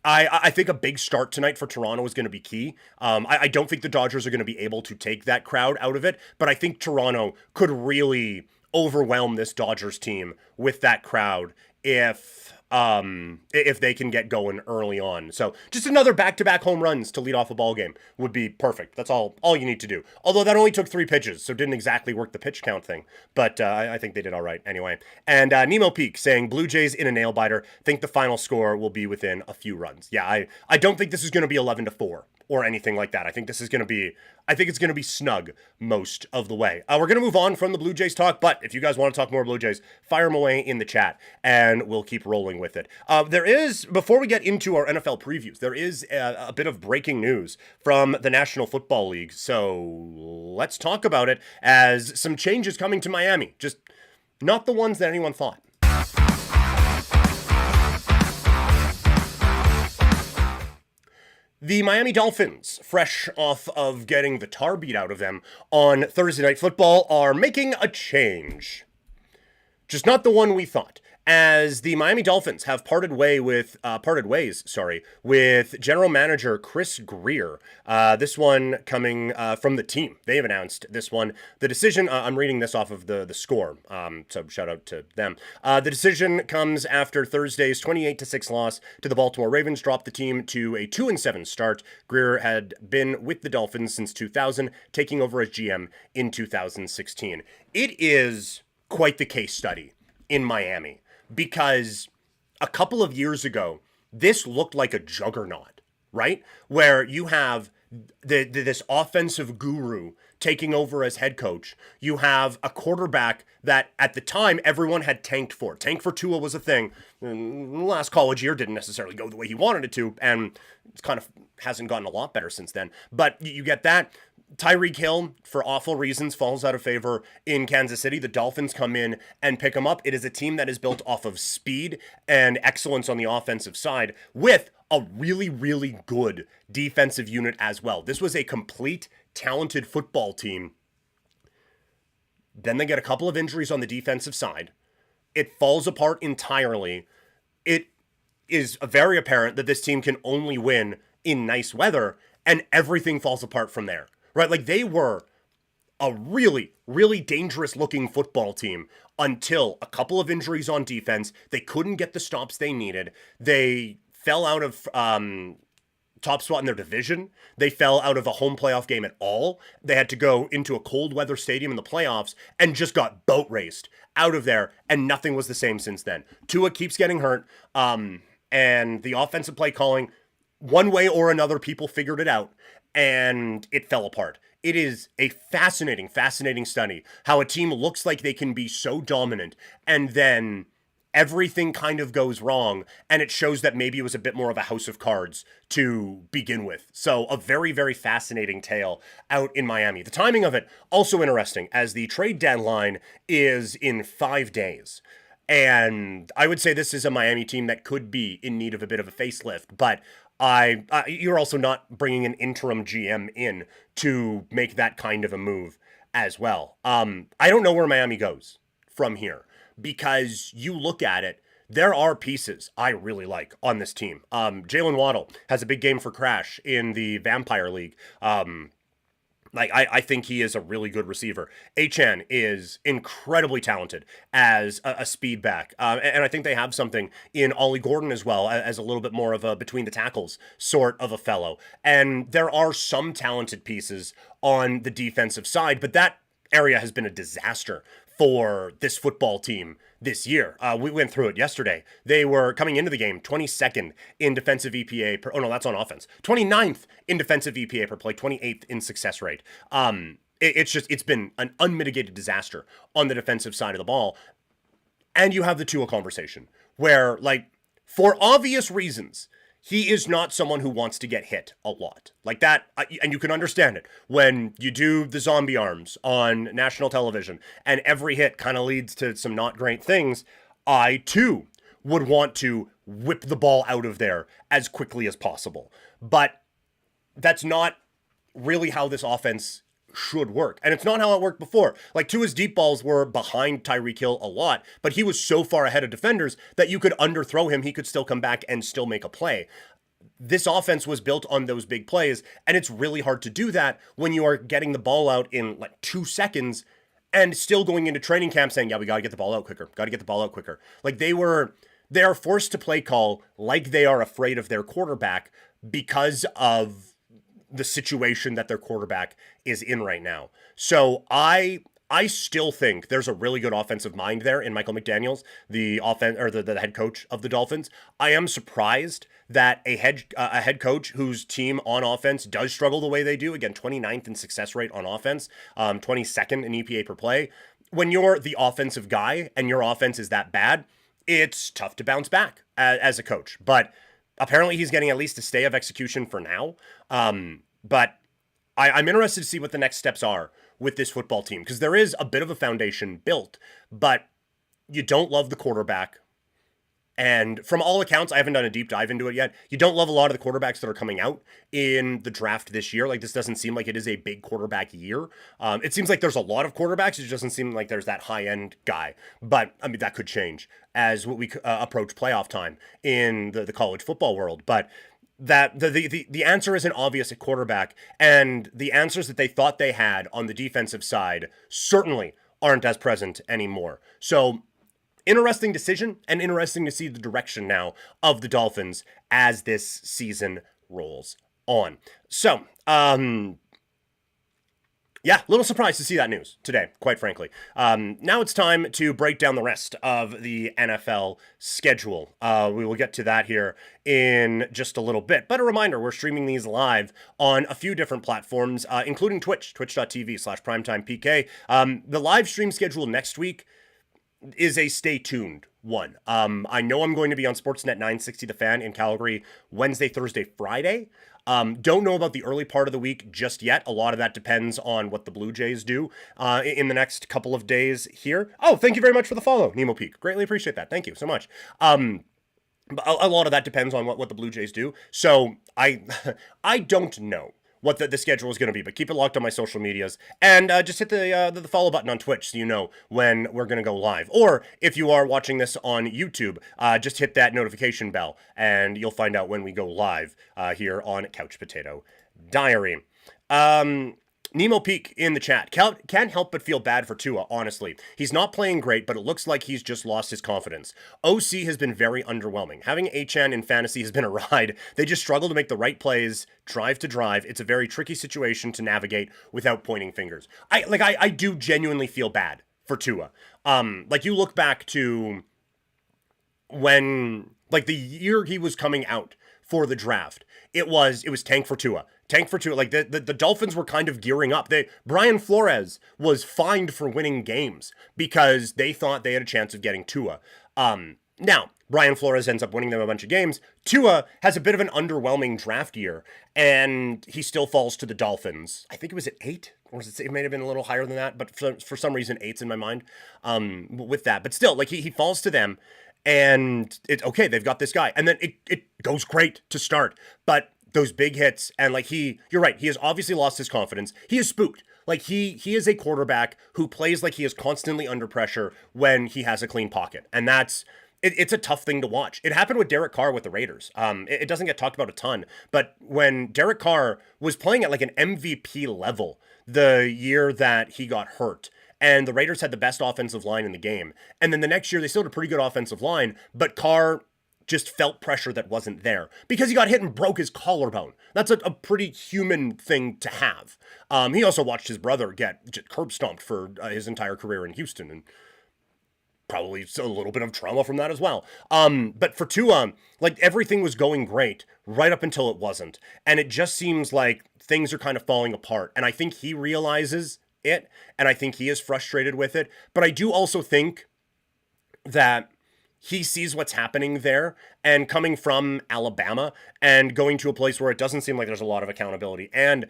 I think a big start tonight for Toronto is going to be key. I don't think the Dodgers are going to be able to take that crowd out of it, but I think Toronto could really overwhelm this Dodgers team with that crowd if they can get going early on. So just another back-to-back home runs to lead off a ball game would be perfect. That's all you need to do. Although that only took 3 pitches, so didn't exactly work the pitch count thing. But I think they did all right anyway. And Nemo Peak saying, Blue Jays in a nail-biter. Think the final score will be within a few runs. Yeah, I don't think this is going to be 11-4 or anything like that. I think it's going to be snug most of the way. We're going to move on from the Blue Jays talk, but if you guys want to talk more Blue Jays, fire them away in the chat, and we'll keep rolling with it. There is, before we get into our NFL previews, there is a bit of breaking news from the National Football League, so let's talk about it, as some changes coming to Miami. Just not the ones that anyone thought. The Miami Dolphins, fresh off of getting the tar beat out of them on Thursday Night Football, are making a change. Just not the one we thought, as the Miami Dolphins have parted ways with general manager Chris Grier. This one coming from the team. They have announced this one. The decision, I'm reading this off of the score, so shout out to them. The decision comes after Thursday's 28-6 loss to the Baltimore Ravens, dropped the team to a 2-7 start. Grier had been with the Dolphins since 2000, taking over as GM in 2016. It is quite the case study in Miami, because a couple of years ago, this looked like a juggernaut, right? Where you have this offensive guru taking over as head coach. You have a quarterback that at the time everyone had tanked for. Tank for Tua was a thing. Last college year didn't necessarily go the way he wanted it to, and it's kind of hasn't gotten a lot better since then. But you get that. Tyreek Hill, for awful reasons, falls out of favor in Kansas City. The Dolphins come in and pick him up. It is a team that is built off of speed and excellence on the offensive side, with a really, really good defensive unit as well. This was a complete, talented football team. Then they get a couple of injuries on the defensive side. It falls apart entirely. It is very apparent that this team can only win in nice weather, and everything falls apart from there. Right, like they were a really, really dangerous looking football team until a couple of injuries on defense. They couldn't get the stops they needed. They fell out of top spot in their division. They fell out of a home playoff game at all. They had to go into a cold weather stadium in the playoffs and just got boat raced out of there, and nothing was the same since then. Tua keeps getting hurt, and the offensive play calling one way or another, people figured it out, and it fell apart. It is a fascinating, fascinating study how a team looks like they can be so dominant, and then everything kind of goes wrong, and it shows that maybe it was a bit more of a house of cards to begin with. So a very, very fascinating tale out in Miami. The timing of it also interesting, as the trade deadline is in 5 days. And I would say this is a Miami team that could be in need of a bit of a facelift, but you're also not bringing an interim GM in to make that kind of a move as well. I don't know where Miami goes from here, because you look at it, there are pieces I really like on this team. Jalen Waddle has a big game for Crash in the Vampire League. I think he is a really good receiver. Achan is incredibly talented as a speed back. And I think they have something in Ollie Gordon as well, as a little bit more of a between the tackles sort of a fellow. And there are some talented pieces on the defensive side, but that area has been a disaster for this football team this year. We went through it yesterday. They were coming into the game 22nd in defensive EPA per, oh no, that's on offense. 29th in defensive EPA per play, 28th in success rate. It's been an unmitigated disaster on the defensive side of the ball. And you have the Tua conversation where, like, for obvious reasons, he is not someone who wants to get hit a lot. Like that, and you can understand it when you do the zombie arms on national television and every hit kind of leads to some not great things. I, too, would want to whip the ball out of there as quickly as possible. But that's not really how this offense should work. And it's not how it worked before. Like, Tua's deep balls were behind Tyreek Hill a lot, but he was so far ahead of defenders that you could underthrow him. He could still come back and still make a play. This offense was built on those big plays, and it's really hard to do that when you are getting the ball out in like 2 seconds and still going into training camp saying, yeah, we got to get the ball out quicker. Got to get the ball out quicker. Like, they are forced to play call like they are afraid of their quarterback because of the situation that their quarterback is in right now. So I still think there's a really good offensive mind there in Michael McDaniels, the head coach of the Dolphins. I am surprised that a head coach whose team on offense does struggle the way they do. Again, 29th in success rate on offense, 22nd in EPA per play. When you're the offensive guy and your offense is that bad, it's tough to bounce back as a coach. But apparently he's getting at least a stay of execution for now. But I'm interested to see what the next steps are with this football team, because there is a bit of a foundation built, but you don't love the quarterback. And from all accounts, I haven't done a deep dive into it yet, you don't love a lot of the quarterbacks that are coming out in the draft this year. Like, this doesn't seem like it is a big quarterback year. It seems like there's a lot of quarterbacks. It doesn't seem like there's that high-end guy. But, I mean, that could change as we approach playoff time in the college football world. But that the answer isn't obvious at quarterback, and the answers that they thought they had on the defensive side certainly aren't as present anymore. So, interesting decision, and interesting to see the direction now of the Dolphins as this season rolls on. So, yeah, a little surprised to see that news today, quite frankly. Now it's time to break down the rest of the NFL schedule. We will get to that here in just a little bit. But a reminder, we're streaming these live on a few different platforms, including Twitch, twitch.tv/primetimepk. The live stream schedule next week is a stay tuned one. I know I'm going to be on Sportsnet 960 The Fan in Calgary Wednesday, Thursday, Friday. Don't know about the early part of the week just yet. A lot of that depends on what the Blue Jays do in the next couple of days here. Oh, thank you very much for the follow, Nemo Peak. Greatly appreciate that. Thank you so much. But a lot of that depends on what the Blue Jays do. So I don't know what the schedule is going to be, but keep it locked on my social medias, and just hit the follow button on Twitch so you know when we're going to go live. Or if you are watching this on YouTube, just hit that notification bell, and you'll find out when we go live here on Couch Potato Diary. Nemo Peak in the chat. Can't help but feel bad for Tua, honestly. He's not playing great, but it looks like he's just lost his confidence. OC has been very underwhelming. Having Achan in fantasy has been a ride. They just struggle to make the right plays, drive to drive. It's a very tricky situation to navigate without pointing fingers. I do genuinely feel bad for Tua. Like, you look back to when, like, the year he was coming out for the draft. It was tank for Tua. Tank for Tua. Like the Dolphins were kind of gearing up. Brian Flores was fined for winning games because they thought they had a chance of getting Tua. Now, Brian Flores ends up winning them a bunch of games. Tua has a bit of an underwhelming draft year, and he still falls to the Dolphins. I think it was at 8, or it may have been a little higher than that, but for some reason, 8's in my mind with that. But still, like he falls to them, and it's okay, they've got this guy. And then it goes great to start, but those big hits, and like you're right, he has obviously lost his confidence. He is spooked. Like he is a quarterback who plays like he is constantly under pressure when he has a clean pocket. And it's a tough thing to watch. It happened with Derek Carr with the Raiders. It doesn't get talked about a ton, but when Derek Carr was playing at like an MVP level the year that he got hurt, and the Raiders had the best offensive line in the game, and then the next year they still had a pretty good offensive line, but Carr just felt pressure that wasn't there because he got hit and broke his collarbone. That's a pretty human thing to have. He also watched his brother get curb stomped for his entire career in Houston, and probably a little bit of trauma from that as well. But for Tua, like everything was going great right up until it wasn't. And it just seems like things are kind of falling apart. And I think he realizes it, and I think he is frustrated with it. But I do also think that he sees what's happening there, and coming from Alabama and going to a place where it doesn't seem like there's a lot of accountability. And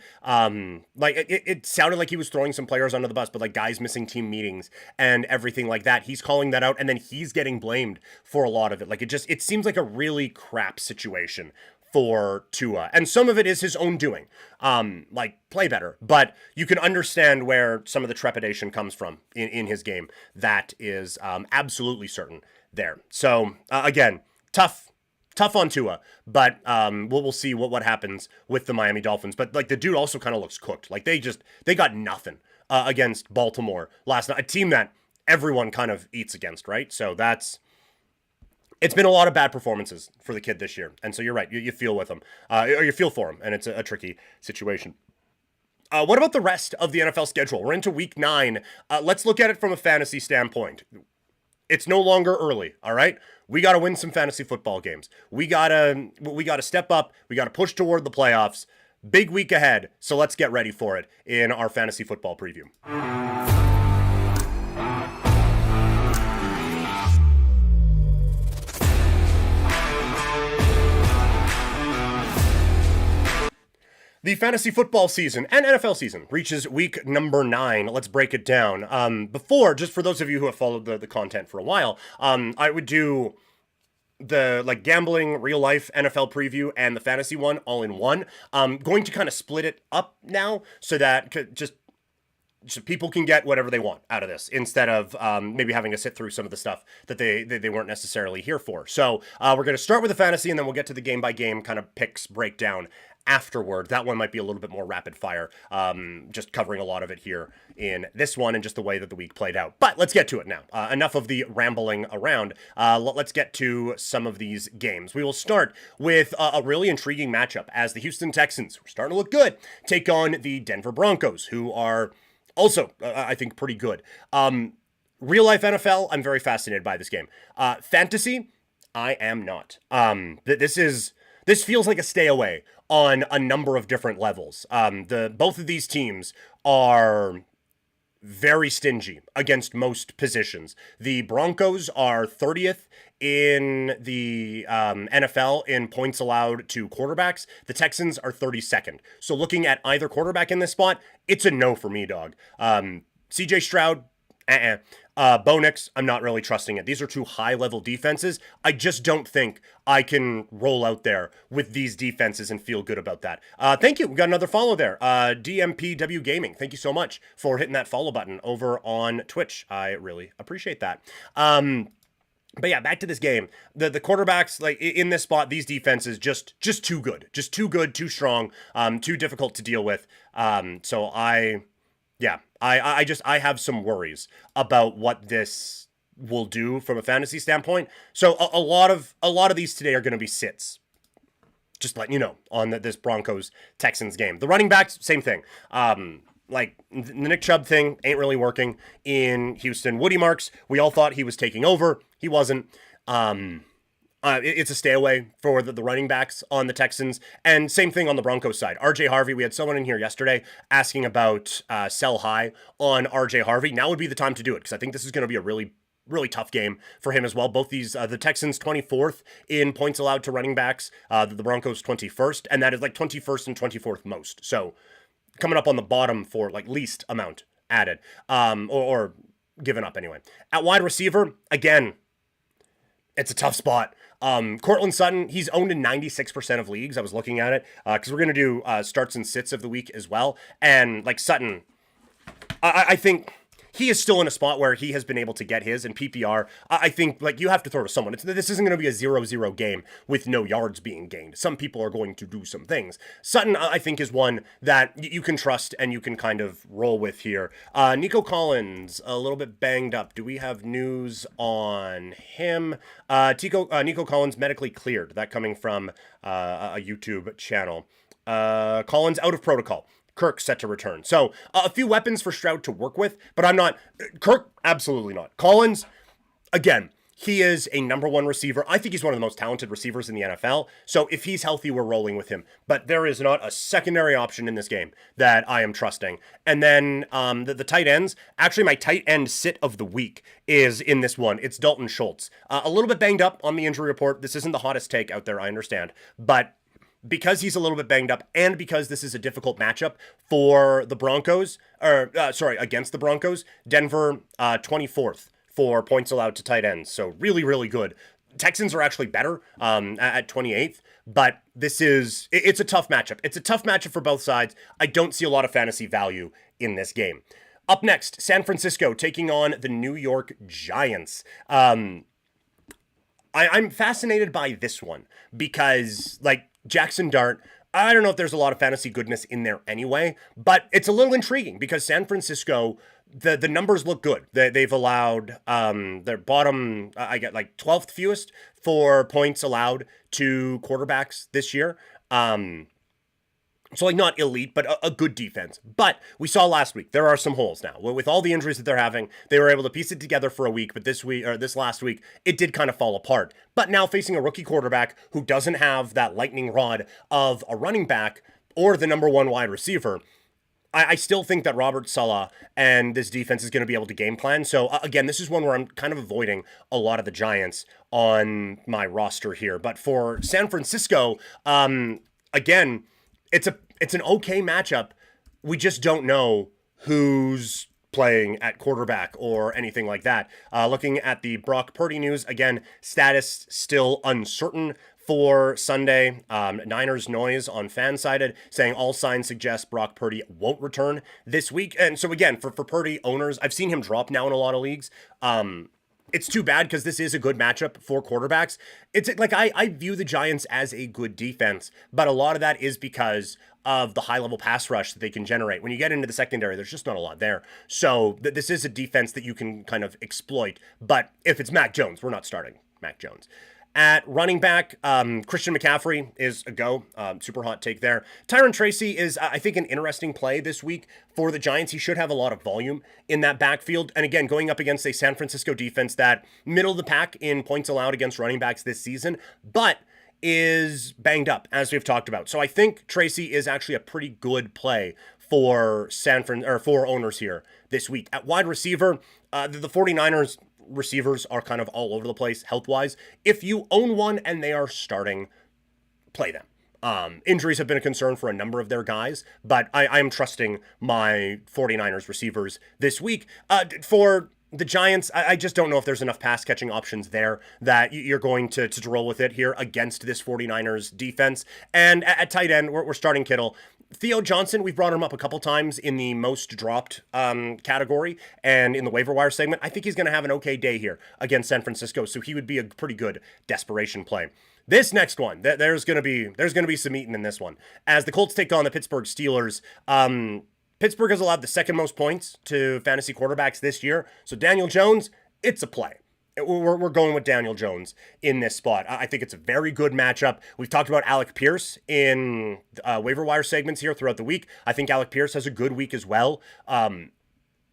like it sounded like he was throwing some players under the bus, but like guys missing team meetings and everything like that. He's calling that out, and then he's getting blamed for a lot of it. Like it seems like a really crap situation for Tua. And some of it is his own doing. Like play better. But you can understand where some of the trepidation comes from in his game. That is absolutely certain there. So again, tough on Tua, but we'll see what happens with the Miami Dolphins. But like the dude also kind of looks cooked. Like they got nothing against Baltimore last night, a team that everyone kind of eats against, right? So it's been a lot of bad performances for the kid this year. And so you're right, you feel with him, or you feel for him, and it's a tricky situation. What about the rest of the NFL schedule? We're into week 9. Let's look at it from a fantasy standpoint. It's no longer early, all right? We got to win some fantasy football games. We got to step up. We got to push toward the playoffs. Big week ahead, so let's get ready for it in our fantasy football preview. The fantasy football season and NFL season reaches week number 9. Let's break it down. Before, just for those of you who have followed the content for a while, I would do the like gambling, real life NFL preview and the fantasy one all in one. I'm going to kind of split it up now so that just so people can get whatever they want out of this instead of maybe having to sit through some of the stuff that they weren't necessarily here for. So we're going to start with the fantasy, and then we'll get to the game by game kind of picks breakdown afterward. That one might be a little bit more rapid fire, just covering a lot of it here in this one and just the way that the week played out. But let's get to it now. Enough of the rambling around. Let's get to some of these games. We will start with a really intriguing matchup as the Houston Texans, who are starting to look good, take on the Denver Broncos, who are also, I think, pretty good. Real life NFL, I'm very fascinated by this game. Fantasy, I am not. This feels like a stay away on a number of different levels. Both of these teams are very stingy against most positions. The Broncos are 30th in the NFL in points allowed to quarterbacks. The Texans are 32nd. So looking at either quarterback in this spot, it's a no for me, dog. CJ Stroud, Bo Nix, I'm not really trusting it. These are two high-level defenses. I just don't think I can roll out there with these defenses and feel good about that. Thank you. We got another follow there. DMPW Gaming, thank you so much for hitting that follow button over on Twitch. I really appreciate that. But yeah, back to this game. The quarterbacks, like in this spot, these defenses just too good. Just too good, too strong, too difficult to deal with. So I have some worries about what this will do from a fantasy standpoint. So a lot of these today are going to be sits. Just letting you know on this Broncos Texans game. The running backs, same thing. Like the Nick Chubb thing ain't really working in Houston. Woody Marks, we all thought he was taking over. He wasn't. It's a stay away for the running backs on the Texans. And same thing on the Broncos side. RJ Harvey, we had someone in here yesterday asking about sell high on RJ Harvey. Now would be the time to do it because I think this is going to be a really tough game for him as well. Both these, the Texans 24th in points allowed to running backs, the Broncos 21st, and that is like 21st and 24th most. So coming up on the bottom for like least amount added, or given up anyway. At wide receiver, again, it's a tough spot. Cortland Sutton, he's owned in 96% of leagues. I was looking at it because we're going to do starts and sits of the week as well. And like Sutton, I think he is still in a spot where he has been able to get his in PPR. I think like you have to throw to someone. This isn't going to be a 0-0 game with no yards being gained. Some people are going to do some things. Sutton, I think, is one that you can trust and you can kind of roll with here. Nico Collins, a little bit banged up. Do we have news on him? Nico Collins medically cleared. That coming from a YouTube channel. Collins out of protocol. Kirk set to return. So a few weapons for Stroud to work with, but I'm not. Kirk, absolutely not. Collins, again, he is a number one receiver. I think he's one of the most talented receivers in the NFL. So if he's healthy, we're rolling with him. But there is not a secondary option in this game that I am trusting. And then the tight ends, actually my tight end sit of the week is in this one. It's Dalton Schultz. A little bit banged up on the injury report. This isn't the hottest take out there, I understand. But because he's a little bit banged up and because this is a difficult matchup for the Broncos, against the Broncos, Denver 24th for points allowed to tight ends. So really, really good. Texans are actually better at 28th, but it's a tough matchup. It's a tough matchup for both sides. I don't see a lot of fantasy value in this game. Up next, San Francisco taking on the New York Giants. I'm fascinated by this one because, like, Jackson Dart, I don't know if there's a lot of fantasy goodness in there anyway, but it's a little intriguing because San Francisco, the numbers look good. They've allowed their bottom, I get like 12th fewest for points allowed to quarterbacks this year. So like not elite, but a good defense. But we saw last week, there are some holes now. With all the injuries that they're having, they were able to piece it together for a week, but this last week, it did kind of fall apart. But now facing a rookie quarterback who doesn't have that lightning rod of a running back or the number one wide receiver, I still think that Robert Saleh and this defense is going to be able to game plan. So again, this is one where I'm kind of avoiding a lot of the Giants on my roster here. But for San Francisco, again, it's an okay matchup. We just don't know who's playing at quarterback or anything like that. Looking at the Brock Purdy news, again, status still uncertain for Sunday. Niners noise on Fansided saying all signs suggest Brock Purdy won't return this week. And so again, for Purdy owners, I've seen him drop now in a lot of leagues. It's too bad because this is a good matchup for quarterbacks. It's like I view the Giants as a good defense, but a lot of that is because of the high-level pass rush that they can generate. When you get into the secondary, there's just not a lot there. So this is a defense that you can kind of exploit. But if it's Mac Jones, we're not starting Mac Jones. At running back, Christian McCaffrey is a go. Super hot take there. Tyron Tracy is, I think, an interesting play this week for the Giants. He should have a lot of volume in that backfield. And again, going up against a San Francisco defense that middle of the pack in points allowed against running backs this season, but is banged up, as we've talked about. So I think Tracy is actually a pretty good play for for owners here this week. At wide receiver, the 49ers receivers are kind of all over the place health-wise. If you own one and they are starting, play them. Injuries have been a concern for a number of their guys, but I am trusting my 49ers receivers this week. For the Giants, I just don't know if there's enough pass-catching options there that you're going to roll with it here against this 49ers defense. And at tight end, we're starting Kittle. Theo Johnson, we've brought him up a couple times in the most dropped category and in the waiver wire segment. I think he's going to have an okay day here against San Francisco, so he would be a pretty good desperation play. This next one, there's going to be some eating in this one. As the Colts take on the Pittsburgh Steelers, Pittsburgh has allowed the second most points to fantasy quarterbacks this year, so Daniel Jones, it's a play. We're going with Daniel Jones in this spot. I think it's a very good matchup. We've talked about Alec Pierce in waiver wire segments here throughout the week. I think Alec Pierce has a good week as well.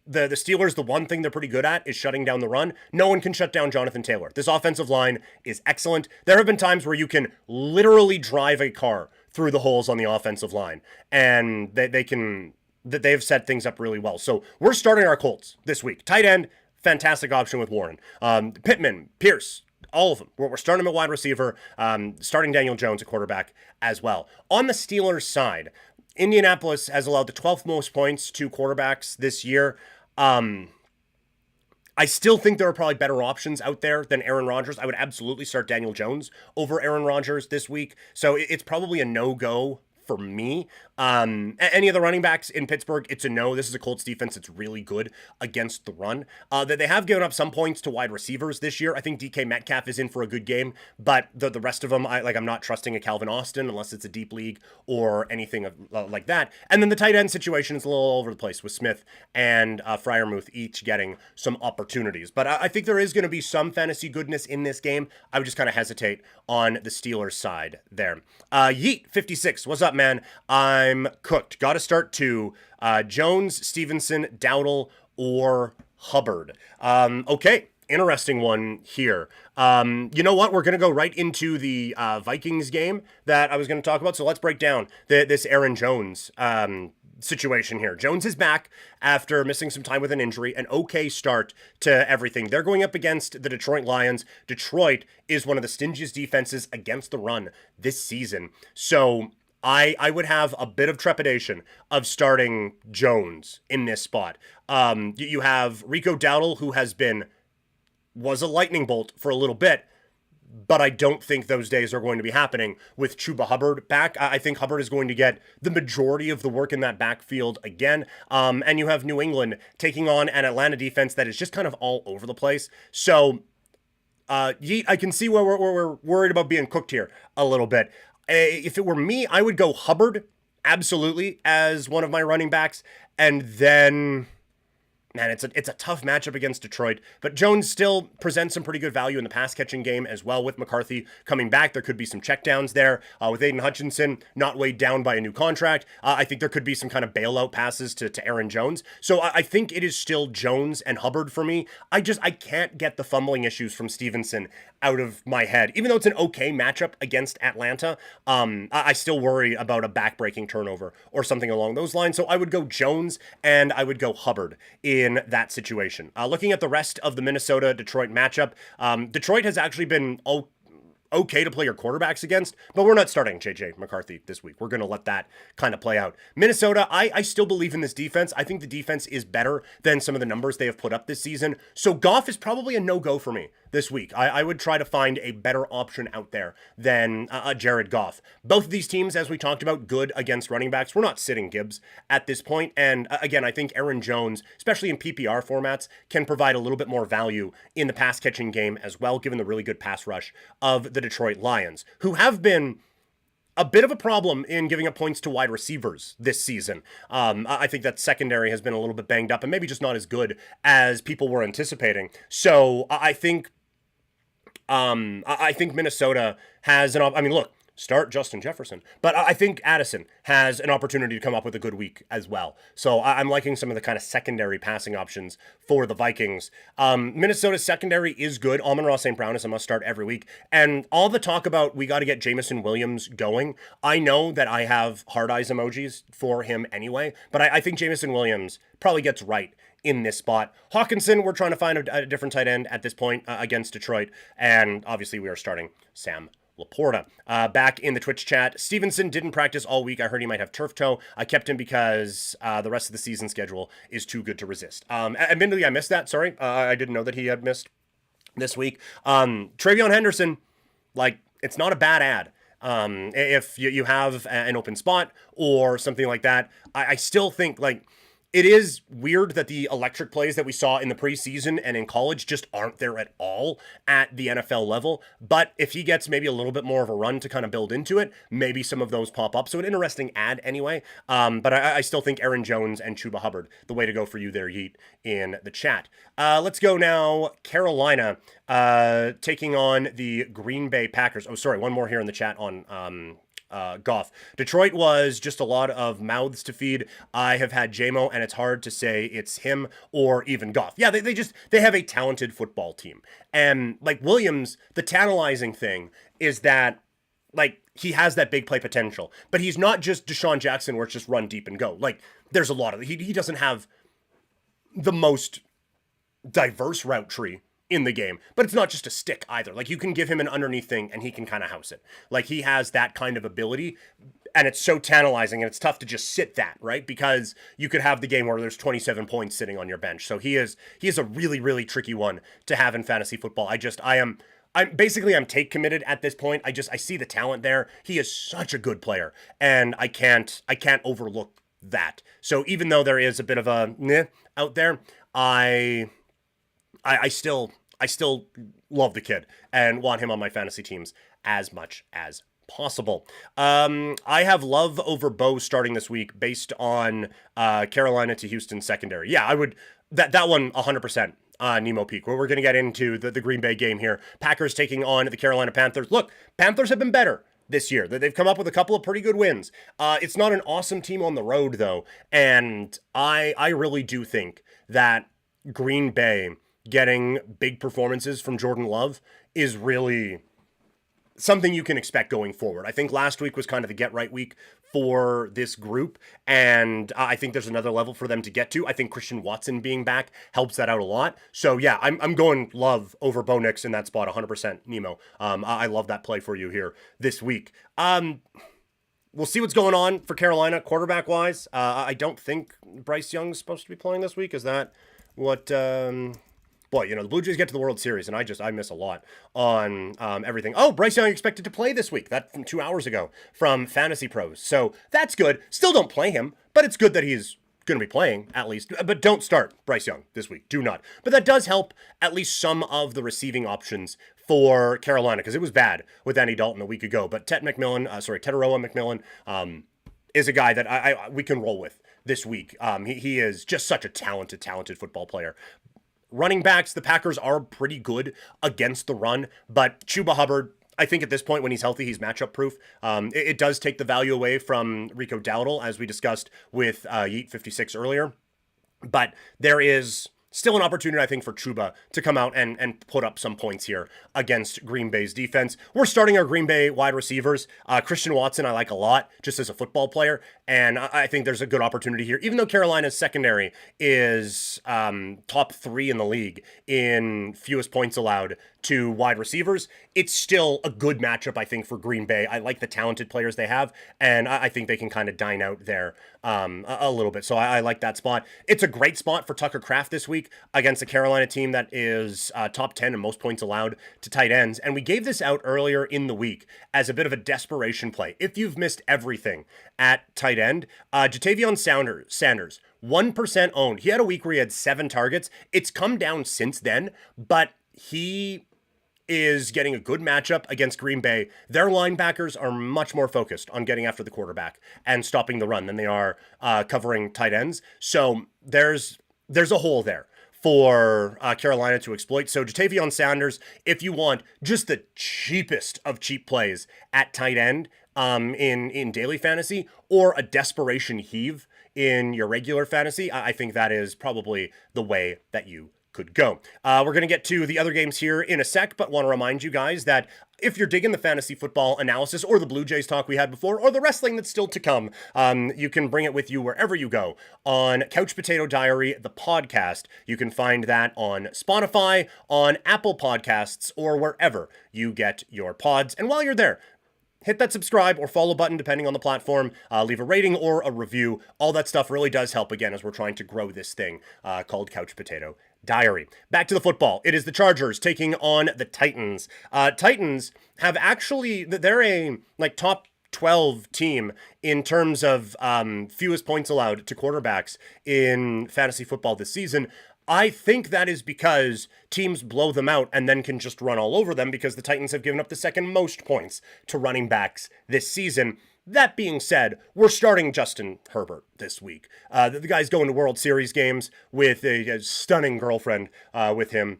the Steelers, the one thing they're pretty good at is shutting down the run. No one can shut down Jonathan Taylor. This offensive line is excellent. There have been times where you can literally drive a car through the holes on the offensive line, and they've set things up really well. So we're starting our Colts this week. Tight end, fantastic option with Warren. Pittman, Pierce, all of them. We're starting them at wide receiver, starting Daniel Jones at quarterback as well. On the Steelers side, Indianapolis has allowed the 12th most points to quarterbacks this year. I still think there are probably better options out there than Aaron Rodgers. I would absolutely start Daniel Jones over Aaron Rodgers this week. So it's probably a no-go for me. Any of the running backs in Pittsburgh, it's a no. This is a Colts defense that's really good against the run. That they have given up some points to wide receivers this year. I think DK Metcalf is in for a good game, but the rest of them, I'm not trusting a Calvin Austin unless it's a deep league or anything like that. And then the tight end situation is a little all over the place with Smith and Freiermuth each getting some opportunities. But I think there is going to be some fantasy goodness in this game. I would just kind of hesitate on the Steelers side there. Yeet 56, what's up, man? I'm cooked. Got to start to Jones, Stevenson, Dowdle, or Hubbard. Okay, interesting one here. You know what? We're going to go right into the Vikings game that I was going to talk about. So let's break down this Aaron Jones situation here. Jones is back after missing some time with an injury, an okay start to everything. They're going up against the Detroit Lions. Detroit is one of the stingiest defenses against the run this season. So I would have a bit of trepidation of starting Jones in this spot. You have Rico Dowdle, who was a lightning bolt for a little bit, but I don't think those days are going to be happening with Chuba Hubbard back. I think Hubbard is going to get the majority of the work in that backfield again. And you have New England taking on an Atlanta defense that is just kind of all over the place. So, Yeet, I can see where we're worried about being cooked here a little bit. If it were me, I would go Hubbard, absolutely, as one of my running backs. And then, man, it's a tough matchup against Detroit. But Jones still presents some pretty good value in the pass-catching game as well. With McCarthy coming back, there could be some checkdowns there. With Aiden Hutchinson not weighed down by a new contract, I think there could be some kind of bailout passes to Aaron Jones. So I think it is still Jones and Hubbard for me. I can't get the fumbling issues from Stevenson out of my head. Even though it's an okay matchup against Atlanta, I still worry about a back-breaking turnover or something along those lines. So I would go Jones and I would go Hubbard in that situation. Looking at the rest of the Minnesota-Detroit matchup, Detroit has actually been okay to play your quarterbacks against, but we're not starting JJ McCarthy this week. We're going to let that kind of play out. Minnesota, I still believe in this defense. I think the defense is better than some of the numbers they have put up this season. So Goff is probably a no-go for me this week. I would try to find a better option out there than Jared Goff. Both of these teams, as we talked about, good against running backs. We're not sitting Gibbs at this point. And again, I think Aaron Jones, especially in PPR formats, can provide a little bit more value in the pass-catching game as well, given the really good pass rush of the Detroit Lions, who have been a bit of a problem in giving up points to wide receivers this season. I think that secondary has been a little bit banged up and maybe just not as good as people were anticipating. So I think Minnesota has look, start Justin Jefferson, but I think Addison has an opportunity to come up with a good week as well. So I'm liking some of the kind of secondary passing options for the Vikings. Minnesota's secondary is good. Amon-Ra St. Brown is a must start every week. And all the talk about we got to get Jameson Williams going, I know that I have hard eyes emojis for him anyway, but I think Jameson Williams probably gets right in this spot. Hawkinson, we're trying to find a different tight end at this point against Detroit. And obviously we are starting Sam Laporta. Back in the Twitch chat, Stevenson didn't practice all week. I heard he might have turf toe. I kept him because the rest of the season schedule is too good to resist. Admittedly, I missed that. Sorry. I didn't know that he had missed this week. Travion Henderson, it's not a bad ad. If you have an open spot or something like that, I still think, it is weird that the electric plays that we saw in the preseason and in college just aren't there at all at the NFL level. But if he gets maybe a little bit more of a run to kind of build into it, maybe some of those pop up. So an interesting ad anyway. But I still think Aaron Jones and Chuba Hubbard, the way to go for you there, Yeet, in the chat. Let's go now. Carolina taking on the Green Bay Packers. Oh, sorry, one more here in the chat on Goff. Detroit was just a lot of mouths to feed. I have had JMO, and it's hard to say it's him or even Goff. Yeah, they have a talented football team. And like Williams, the tantalizing thing is that like he has that big play potential, but he's not just Deshaun Jackson where it's just run deep and go. Like there's a lot of he doesn't have the most diverse route tree in the game, but it's not just a stick either. Like you can give him an underneath thing and he can kind of house it. Like he has that kind of ability, and it's so tantalizing, and it's tough to just sit that, right? Because you could have the game where there's 27 points sitting on your bench. So he is a really, really tricky one to have in fantasy football. I'm take committed at this point. I see the talent there. He is such a good player, and I can't overlook that. So even though there is a bit of a meh out there, I still love the kid and want him on my fantasy teams as much as possible. I have Love over Bo starting this week based on Carolina to Houston secondary. Yeah, I would that one 100%. Nemo Peak, where we're going to get into the Green Bay game here. Packers taking on the Carolina Panthers. Look, Panthers have been better this year. They've come up with a couple of pretty good wins. It's not an awesome team on the road, though, and I really do think that Green Bay getting big performances from Jordan Love is really something you can expect going forward. I think last week was kind of the get-right week for this group, and I think there's another level for them to get to. I think Christian Watson being back helps that out a lot. So yeah, I'm going Love over Bo Nix in that spot, 100%, Nemo. I love that play for you here this week. We'll see what's going on for Carolina quarterback-wise. I don't think Bryce Young's supposed to be playing this week. Is that what... Boy, the Blue Jays get to the World Series, and I miss a lot on everything. Oh, Bryce Young expected to play this week. That from 2 hours ago from Fantasy Pros. So that's good. Still don't play him, but it's good that he's going to be playing at least. But don't start Bryce Young this week. Do not. But that does help at least some of the receiving options for Carolina, because it was bad with Andy Dalton a week ago. But Teteroa McMillan is a guy that we can roll with this week. He is just such a talented football player. Running backs, the Packers are pretty good against the run, but Chuba Hubbard, I think at this point when he's healthy, he's matchup proof. It does take the value away from Rico Dowdle, as we discussed with Yeet 56 earlier, but there is still an opportunity, I think, for Chuba to come out and put up some points here against Green Bay's defense. We're starting our Green Bay wide receivers. Christian Watson I like a lot, just as a football player, and I think there's a good opportunity here. Even though Carolina's secondary is top 3 in the league in fewest points allowed to wide receivers, it's still a good matchup, I think, for Green Bay. I like the talented players they have, and I think they can kind of dine out there a little bit. So I like that spot. It's a great spot for Tucker Kraft this week against a Carolina team that is top 10 in most points allowed to tight ends. And we gave this out earlier in the week as a bit of a desperation play. If you've missed everything at tight end, Jatavion Sanders, 1% owned. He had a week where he had 7 targets. It's come down since then, but he is getting a good matchup against Green Bay. Their linebackers are much more focused on getting after the quarterback and stopping the run than they are covering tight ends. So there's a hole there for Carolina to exploit. So Jatavion Sanders, if you want just the cheapest of cheap plays at tight end in daily fantasy, or a desperation heave in your regular fantasy, I think that is probably the way that you could go. We're going to get to the other games here in a sec, but want to remind you guys that if you're digging the fantasy football analysis or the Blue Jays talk we had before, or the wrestling that's still to come, you can bring it with you wherever you go on Couch Potato Diary, the podcast. You can find that on Spotify, on Apple Podcasts, or wherever you get your pods. And while you're there, hit that subscribe or follow button, depending on the platform. Leave a rating or a review. All that stuff really does help, again, as we're trying to grow this thing called Couch Potato Diary. Back to the football. It is the Chargers taking on the Titans. Titans have actually, they're a top 12 team in terms of fewest points allowed to quarterbacks in fantasy football this season. I think that is because teams blow them out and then can just run all over them, because the Titans have given up the second most points to running backs this season. That being said, we're starting Justin Herbert this week. The guy's going to World Series games with a stunning girlfriend with him.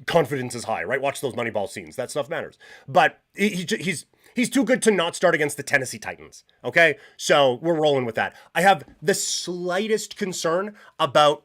Confidence is high, right? Watch those Moneyball scenes. That stuff matters. But he's He's too good to not start against the Tennessee Titans. Okay, so we're rolling with that. I have the slightest concern about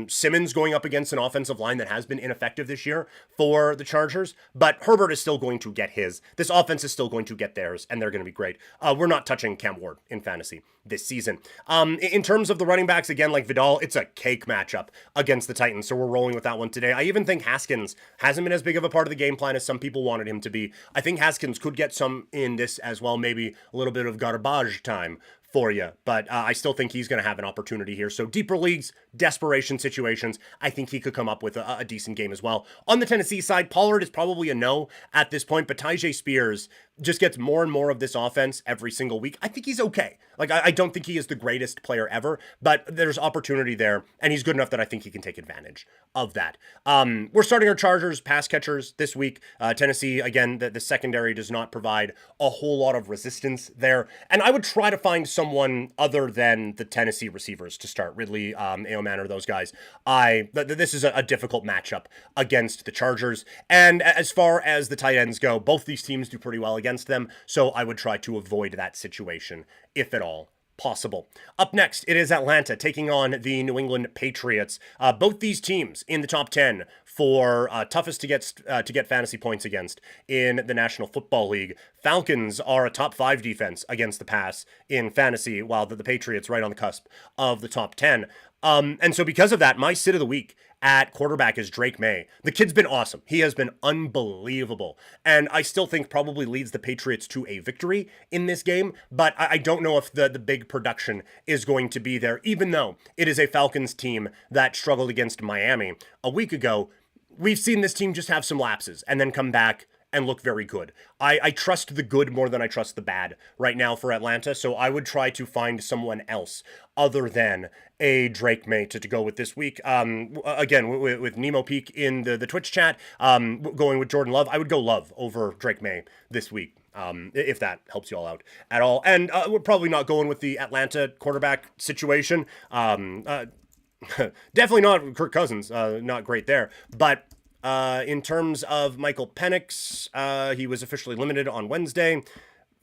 Simmons going up against an offensive line that has been ineffective this year for the Chargers, but Herbert is still going to get his. This offense is still going to get theirs, and they're going to be great. We're not touching Cam Ward in fantasy this season. In terms of the running backs, again, like Vidal, it's a cake matchup against the Titans, so we're rolling with that one today. I even think Haskins hasn't been as big of a part of the game plan as some people wanted him to be. I think Haskins could get some in this as well, maybe a little bit of garbage time for you, but I still think he's going to have an opportunity here. So deeper leagues, desperation situations, I think he could come up with a decent game as well. On the Tennessee side, Pollard is probably a no at this point, but Tyjae Spears just gets more and more of this offense every single week. I think he's okay. Like, I don't think he is the greatest player ever, but there's opportunity there, and he's good enough that I think he can take advantage of that. We're starting our Chargers pass catchers this week. Tennessee, again, the secondary does not provide a whole lot of resistance there, and I would try to find someone other than the Tennessee receivers to start. Ridley, Aoman, or those guys. This is a difficult matchup against the Chargers, and as far as the tight ends go, both these teams do pretty well against them, so I would try to avoid that situation, if at all possible. Up next, it is Atlanta taking on the New England Patriots. Both these teams in the top 10 for toughest to get fantasy points against in the National Football League. Falcons are a top 5 defense against the pass in fantasy, while the Patriots right on the cusp of the top 10. And so because of that, my sit of the week at quarterback is Drake May. The kid's been awesome. He has been unbelievable. And I still think probably leads the Patriots to a victory in this game, but I don't know if the big production is going to be there, even though it is a Falcons team that struggled against Miami a week ago. We've seen this team just have some lapses and then come back and look very good. I trust the good more than I trust the bad right now for Atlanta, so I would try to find someone else other than a Drake May to go with this week. Again, with Nemo Peak in the Twitch chat, going with Jordan Love, I would go Love over Drake May this week. If that helps you all out at all. And we're probably not going with the Atlanta quarterback situation. Definitely not Kirk Cousins, not great there, but in terms of Michael Penix, he was officially limited on Wednesday.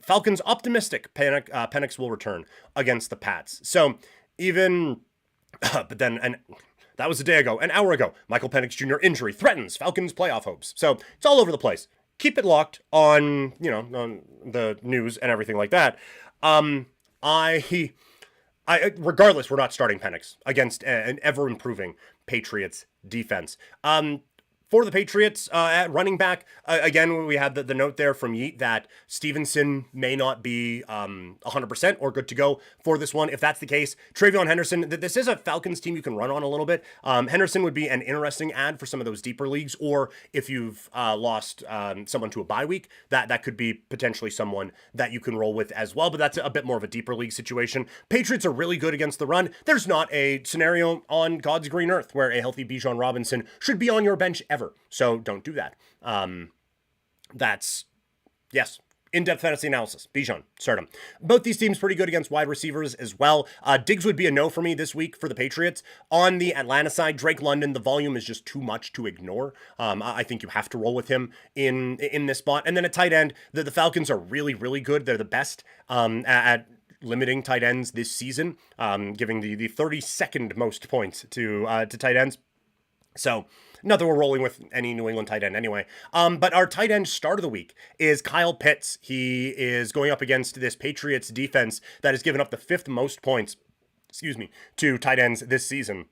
Falcons optimistic Penix will return against the Pats. So even, but then, and that was a day ago, an hour ago, Michael Penix Jr. injury threatens Falcons playoff hopes. So it's all over the place. Keep it locked on, on the news and everything like that. Regardless, we're not starting Penix against an ever-improving Patriots defense. For the Patriots, at running back, again, we had the note there from Yeet that Stevenson may not be 100% or good to go for this one. If that's the case, Travion Henderson, this is a Falcons team you can run on a little bit. Henderson would be an interesting add for some of those deeper leagues, or if you've lost someone to a bye week, that could be potentially someone that you can roll with as well, but that's a bit more of a deeper league situation. Patriots are really good against the run. There's not a scenario on God's green earth where a healthy Bijan Robinson should be on your bench ever. So don't do that. Yes, in-depth fantasy analysis. Bijan, start him. Both these teams pretty good against wide receivers as well. Diggs would be a no for me this week for the Patriots. On the Atlanta side, Drake London, the volume is just too much to ignore. I think you have to roll with him in this spot. And then at tight end, the Falcons are really, really good. They're the best at limiting tight ends this season, giving the 32nd most points to tight ends. So not that we're rolling with any New England tight end anyway. But our tight end start of the week is Kyle Pitts. He is going up against this Patriots defense that has given up the 5th most points, to tight ends this season.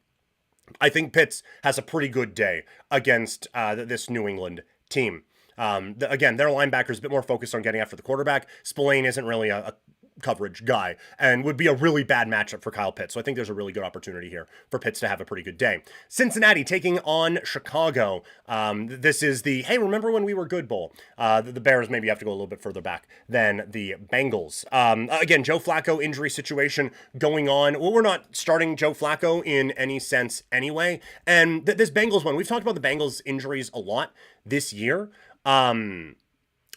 I think Pitts has a pretty good day against this New England team. Again, their linebacker is a bit more focused on getting after the quarterback. Spillane isn't really a coverage guy and would be a really bad matchup for Kyle Pitts. So I think there's a really good opportunity here for Pitts to have a pretty good day. Cincinnati taking on Chicago. This is the, hey, remember when we were good bowl? The Bears maybe have to go a little bit further back than the Bengals. Again, Joe Flacco injury situation going on. Well, we're not starting Joe Flacco in any sense anyway. And this Bengals one, we've talked about the Bengals injuries a lot this year.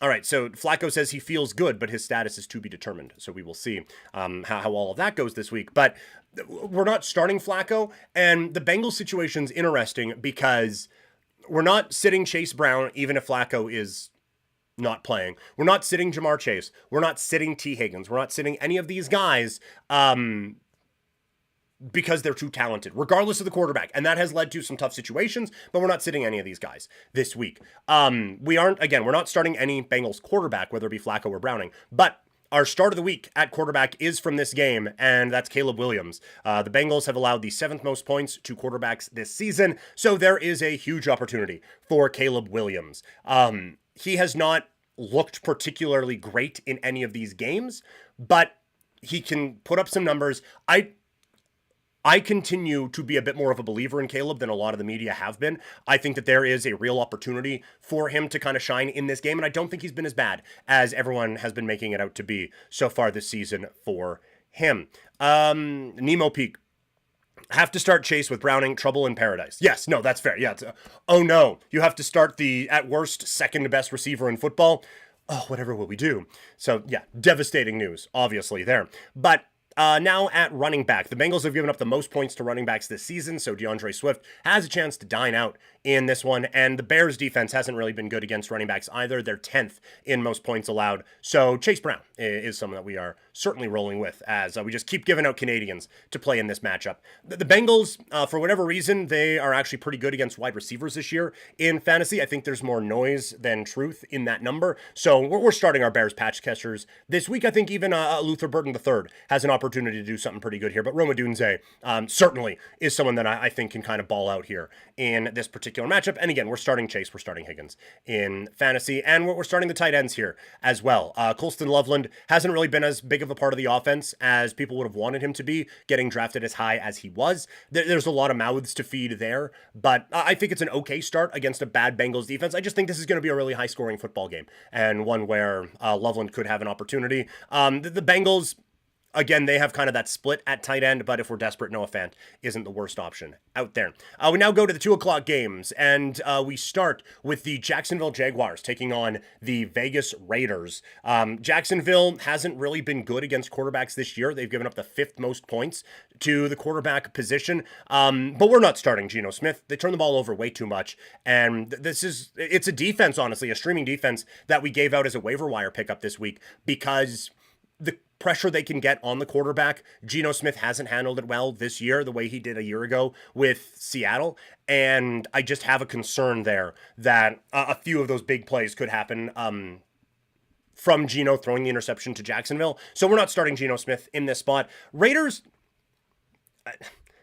All right, so Flacco says he feels good, but his status is to be determined. So we will see how all of that goes this week. But we're not starting Flacco, and the Bengals situation's interesting because we're not sitting Chase Brown, even if Flacco is not playing. We're not sitting Jamar Chase. We're not sitting T. Higgins. We're not sitting any of these guys because they're too talented, regardless of the quarterback. And that has led to some tough situations, but we're not sitting any of these guys this week. We're not starting any Bengals quarterback, whether it be Flacco or Browning, but our start of the week at quarterback is from this game, and that's Caleb Williams. The Bengals have allowed the 7th most points to quarterbacks this season, so there is a huge opportunity for Caleb Williams. He has not looked particularly great in any of these games, but he can put up some numbers. I continue to be a bit more of a believer in Caleb than a lot of the media have been. I think that there is a real opportunity for him to kind of shine in this game, and I don't think he's been as bad as everyone has been making it out to be so far this season for him. Nemo Peak. Have to start Chase with Browning, trouble in paradise. Yes, no, that's fair. Yeah. Oh no, you have to start the, at worst, second best receiver in football. Oh, whatever will we do? So yeah, devastating news, obviously there. But now at running back, the Bengals have given up the most points to running backs this season, so DeAndre Swift has a chance to dine out in this one, and the Bears defense hasn't really been good against running backs either. They're 10th in most points allowed, so Chase Brown is someone that we are certainly rolling with as we just keep giving out Canadians to play in this matchup. The Bengals, for whatever reason, they are actually pretty good against wide receivers this year in fantasy. I think there's more noise than truth in that number, so we're starting our Bears patch catchers this week. I think even Luther Burton III has an opportunity to do something pretty good here, but Roma Dunze certainly is someone that I think can kind of ball out here in this particular matchup. And again, we're starting Chase, we're starting Higgins in fantasy, and we're starting the tight ends here as well. Colston Loveland hasn't really been as big of a part of the offense as people would have wanted him to be, getting drafted as high as he was. There's a lot of mouths to feed there, but I think it's an okay start against a bad Bengals defense. I just think this is going to be a really high-scoring football game, and one where Loveland could have an opportunity. The Bengals, again, they have kind of that split at tight end, but if we're desperate, Noah Fant isn't the worst option out there. We now go to the 2 o'clock games, and we start with the Jacksonville Jaguars taking on the Vegas Raiders. Jacksonville hasn't really been good against quarterbacks this year. They've given up the 5th most points to the quarterback position, but we're not starting Geno Smith. They turn the ball over way too much, and it's a defense, honestly, a streaming defense that we gave out as a waiver wire pickup this week because the pressure they can get on the quarterback, Geno Smith hasn't handled it well this year the way he did a year ago with Seattle. And I just have a concern there that a few of those big plays could happen from Geno throwing the interception to Jacksonville. So we're not starting Geno Smith in this spot. Raiders,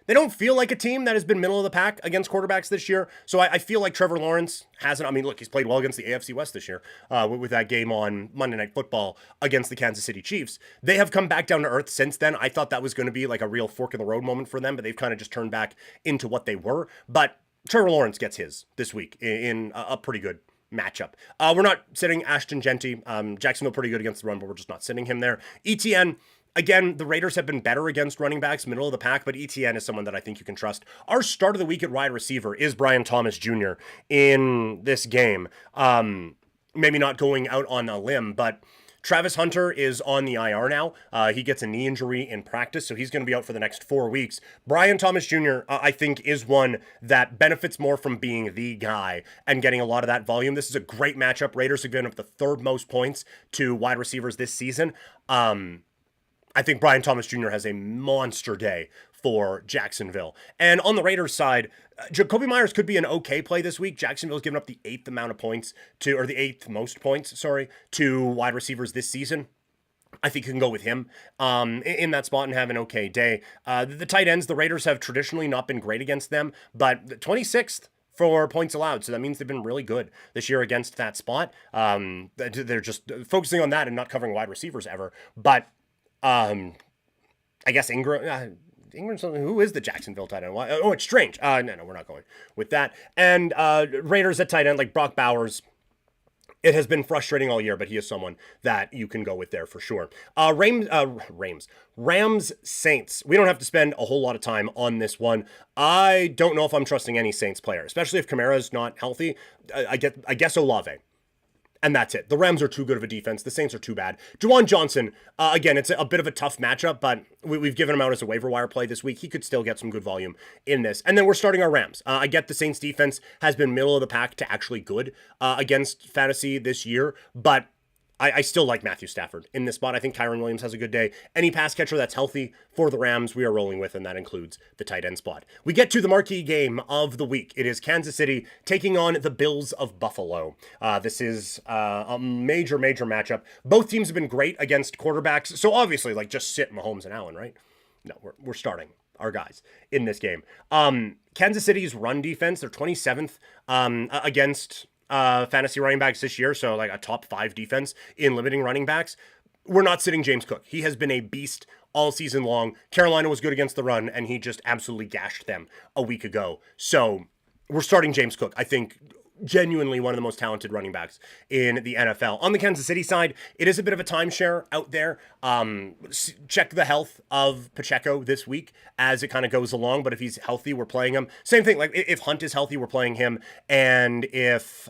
they don't feel like a team that has been middle of the pack against quarterbacks this year. So I feel like Trevor Lawrence hasn't. I mean, look, he's played well against the AFC West this year with that game on Monday Night Football against the Kansas City Chiefs. They have come back down to earth since then. I thought that was going to be like a real fork in the road moment for them, but they've kind of just turned back into what they were. But Trevor Lawrence gets his this week in a pretty good matchup. We're not sitting Ashton Genty. Jacksonville pretty good against the run, but we're just not sitting him there. ETN, again, the Raiders have been better against running backs, middle of the pack, but ETN is someone that I think you can trust. Our start of the week at wide receiver is Brian Thomas Jr. in this game. Maybe not going out on a limb, but Travis Hunter is on the IR now. He gets a knee injury in practice, so he's going to be out for the next 4 weeks. Brian Thomas Jr., I think, is one that benefits more from being the guy and getting a lot of that volume. This is a great matchup. Raiders have given up the 3rd most points to wide receivers this season. I think Brian Thomas Jr. has a monster day for Jacksonville. And on the Raiders side, Jacoby Myers could be an okay play this week. Jacksonville's given up the 8th amount of points to, or the 8th most points, to wide receivers this season. I think you can go with him in that spot and have an okay day. The tight ends, the Raiders have traditionally not been great against them, but the 26th for points allowed. So that means they've been really good this year against that spot. They're just focusing on that and not covering wide receivers ever. But I guess Ingram, who is the Jacksonville tight end? Oh, it's Strange. No, we're not going with that. And Raiders at tight end, like Brock Bowers, it has been frustrating all year, but he is someone that you can go with there for sure. Rams Saints. We don't have to spend a whole lot of time on this one. I don't know if I'm trusting any Saints player, especially if Kamara is not healthy. I guess Olave. And that's it. The Rams are too good of a defense. The Saints are too bad. Juwan Johnson, again, it's a bit of a tough matchup, but we've given him out as a waiver wire play this week. He could still get some good volume in this. And then we're starting our Rams. I get the Saints defense has been middle of the pack to actually good against fantasy this year, but I still like Matthew Stafford in this spot. I think Kyron Williams has a good day. Any pass catcher that's healthy for the Rams, we are rolling with, and that includes the tight end spot. We get to the marquee game of the week. It is Kansas City taking on the Bills of Buffalo. This is a major matchup. Both teams have been great against quarterbacks, so obviously, just sit Mahomes and Allen, right? No, we're starting our guys in this game. Kansas City's run defense, they're 27th against fantasy running backs this year, so a top 5 defense in limiting running backs. We're not sitting James Cook. He has been a beast all season long. Carolina was good against the run, and he just absolutely gashed them a week ago. So we're starting James Cook. I think genuinely one of the most talented running backs in the NFL. On the Kansas City side, it is a bit of a timeshare out there. Check the health of Pacheco this week as it kind of goes along, but if he's healthy, we're playing him. Same thing, if Hunt is healthy, we're playing him, and if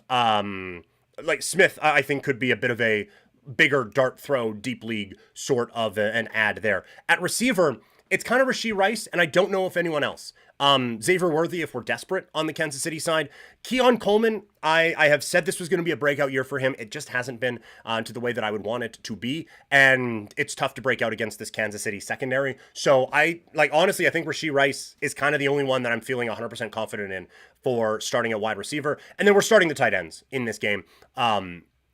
Smith, I think could be a bit of a bigger dart throw, deep league sort of an ad there. At receiver, it's kind of Rashee Rice, and I don't know if anyone else. Xavier Worthy, if we're desperate on the Kansas City side. Keon Coleman, I have said this was going to be a breakout year for him. It just hasn't been to the way that I would want it to be. And it's tough to break out against this Kansas City secondary. So honestly, I think Rashee Rice is kind of the only one that I'm feeling 100% confident in for starting at wide receiver. And then we're starting the tight ends in this game.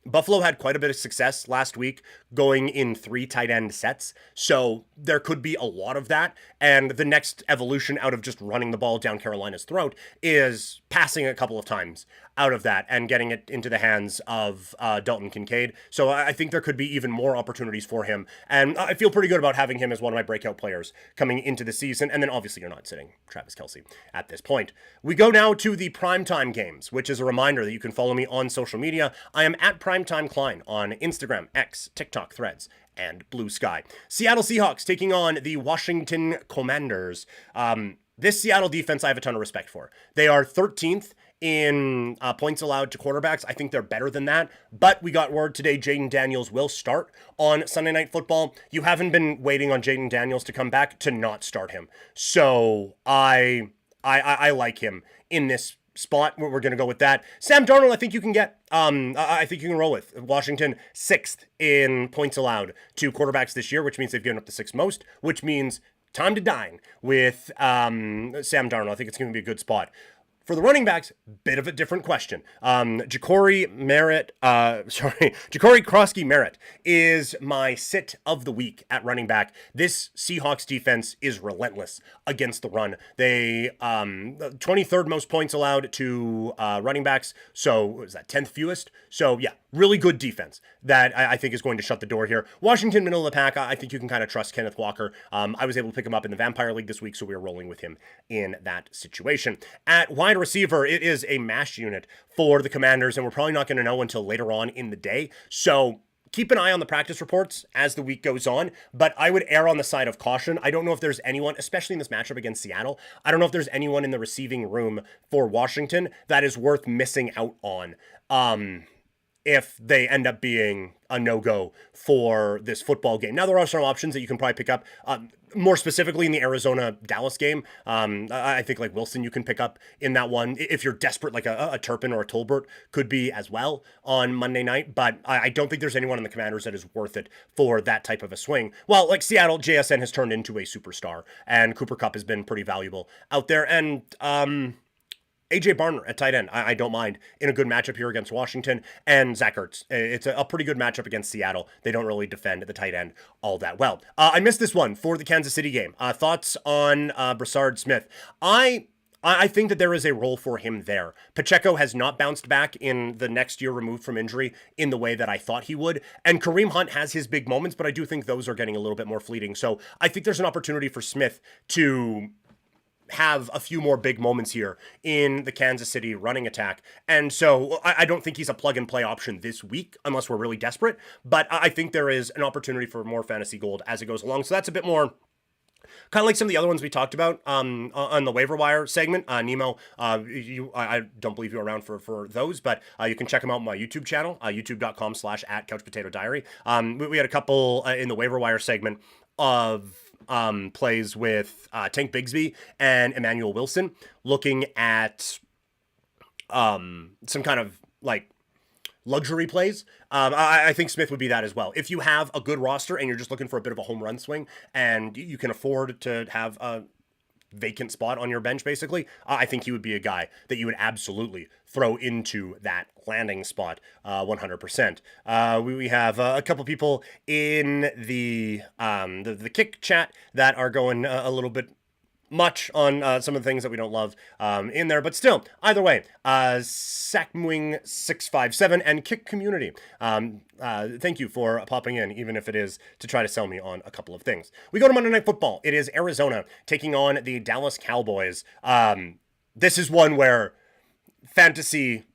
Buffalo had quite a bit of success last week going in 3 tight end sets, so there could be a lot of that, and the next evolution out of just running the ball down Carolina's throat is passing a couple of times out of that and getting it into the hands of Dalton Kincaid. So I think there could be even more opportunities for him, and I feel pretty good about having him as one of my breakout players coming into the season, and then obviously you're not sitting Travis Kelce at this point. We go now to the primetime games, which is a reminder that you can follow me on social media. I am at Primetime Klein on Instagram, X, TikTok, Threads, and Blue Sky. Seattle Seahawks taking on the Washington Commanders. This Seattle defense I have a ton of respect for. They are 13th in points allowed to quarterbacks. I think they're better than that. But we got word today Jaden Daniels will start on Sunday Night Football. You haven't been waiting on Jaden Daniels to come back to not start him. So I like him in this spot. We're going to go with that. Sam Darnold, I think you can get. I think you can roll with. Washington 6th in points allowed to quarterbacks this year, which means they've given up the 6th most, which means time to dine with Sam Darnold. I think it's going to be a good spot. For the running backs, bit of a different question. Ja'Cory Krosky Merritt is my sit of the week at running back. This Seahawks defense is relentless against the run. They 23rd most points allowed to running backs. So what is that, 10th fewest? So yeah, really good defense that I think is going to shut the door here. Washington, middle of the pack. I think you can kind of trust Kenneth Walker. I was able to pick him up in the Vampire League this week, so we are rolling with him in that situation. At wide receiver, it is a mash unit for the Commanders, and we're probably not going to know until later on in the day. So keep an eye on the practice reports as the week goes on, but I would err on the side of caution. I don't know if there's anyone, especially in this matchup against Seattle, I don't know if there's anyone in the receiving room for Washington that is worth missing out on. If they end up being a no-go for this football game. Now, there are some options that you can probably pick up, more specifically in the Arizona-Dallas game. I think Wilson you can pick up in that one. If you're desperate, a Turpin or a Tolbert could be as well on Monday night, but I don't think there's anyone in the Commanders that is worth it for that type of a swing. Well, Seattle, JSN has turned into a superstar, and Cooper Kupp has been pretty valuable out there, and AJ Barner at tight end, I don't mind in a good matchup here against Washington, and Zach Ertz. It's a pretty good matchup against Seattle. They don't really defend the tight end all that well. I missed this one for the Kansas City game. Thoughts on Broussard Smith? I think that there is a role for him there. Pacheco has not bounced back in the next year removed from injury in the way that I thought he would. And Kareem Hunt has his big moments, but I do think those are getting a little bit more fleeting. So I think there's an opportunity for Smith to have a few more big moments here in the Kansas City running attack. And so I don't think he's a plug and play option this week unless we're really desperate, but I think there is an opportunity for more fantasy gold as it goes along. So that's a bit more Kind of like some of the other ones we talked about on the waiver wire segment. Nemo, I don't believe you're around for those, but you can check them out on my YouTube channel, youtube.com/@CouchPotatoDiary. We had a couple in the waiver wire segment of plays with Tank Bigsby and Emmanuel Wilson, looking at some kind of like luxury plays. I think Smith would be that as well. If you have a good roster and you're just looking for a bit of a home run swing and you can afford to have a vacant spot on your bench, basically, I think he would be a guy that you would absolutely throw into that landing spot 100%. We have a couple people in the kick chat that are going a little bit much on some of the things that we don't love in there, but still, either way, Sackmwing657 and Kick Community, thank you for popping in, even if it is to try to sell me on a couple of things. We go to Monday Night Football. It is Arizona taking on the Dallas Cowboys. This is one where fantasy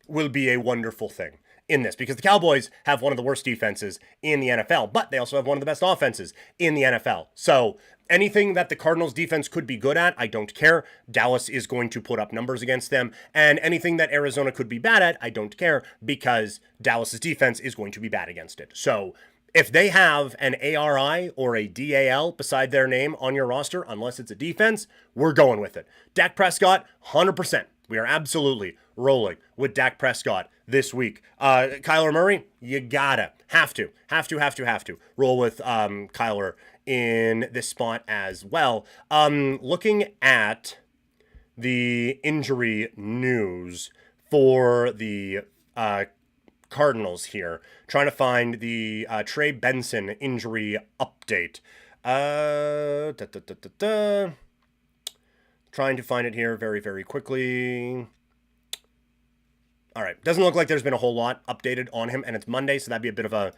will be a wonderful thing in this, because the Cowboys have one of the worst defenses in the NFL, but they also have one of the best offenses in the NFL. So anything that the Cardinals defense could be good at, I don't care. Dallas is going to put up numbers against them. And anything that Arizona could be bad at, I don't care, because Dallas's defense is going to be bad against it. So if they have an ARI or a DAL beside their name on your roster, unless it's a defense, we're going with it. Dak Prescott, 100%. We are absolutely rolling with Dak Prescott this week. Kyler Murray, you have to roll with Kyler in this spot as well. Looking at the injury news for the Cardinals here, trying to find the Trey Benson injury update. Trying to find it here very, very quickly. All right, doesn't look like there's been a whole lot updated on him, and it's Monday, so that'd be a bit of a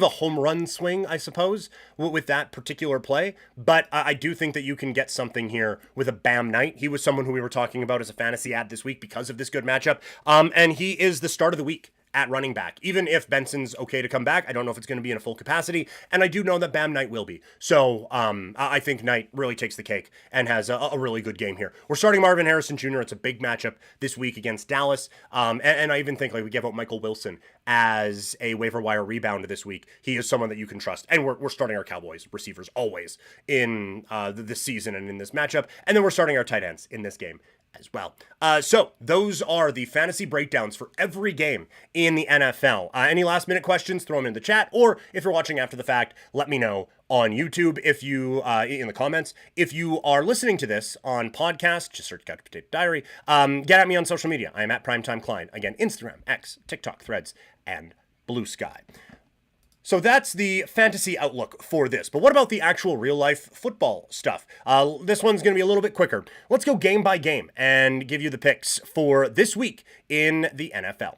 home run swing, I suppose, with that particular play. But I do think that you can get something here with a Bam Knight. He was someone who we were talking about as a fantasy ad this week because of this good matchup, and he is the start of the week at running back. Even if Benson's okay to come back, I don't know if it's going to be in a full capacity, and I do know that Bam Knight will be. So I think Knight really takes the cake and has a really good game here. We're starting Marvin Harrison Jr. It's a big matchup this week against Dallas, and I even think like we give out Michael Wilson as a waiver wire rebound this week. He is someone that you can trust, and we're starting our Cowboys receivers always in this season and in this matchup, and then we're starting our tight ends in this game as well. So those are the fantasy breakdowns for every game in the NFL. Any last minute questions, throw them in the chat, or if you're watching after the fact, let me know on YouTube if you in the comments. If you are listening to this on podcast, just search Couch Potato Diary. Get at me on social media. I am at Primetime Klein. Again, Instagram, X, TikTok, Threads, and Blue Sky. So that's the fantasy outlook for this. But what about the actual real-life football stuff? This one's going to be a little bit quicker. Let's go game by game and give you the picks for this week in the NFL.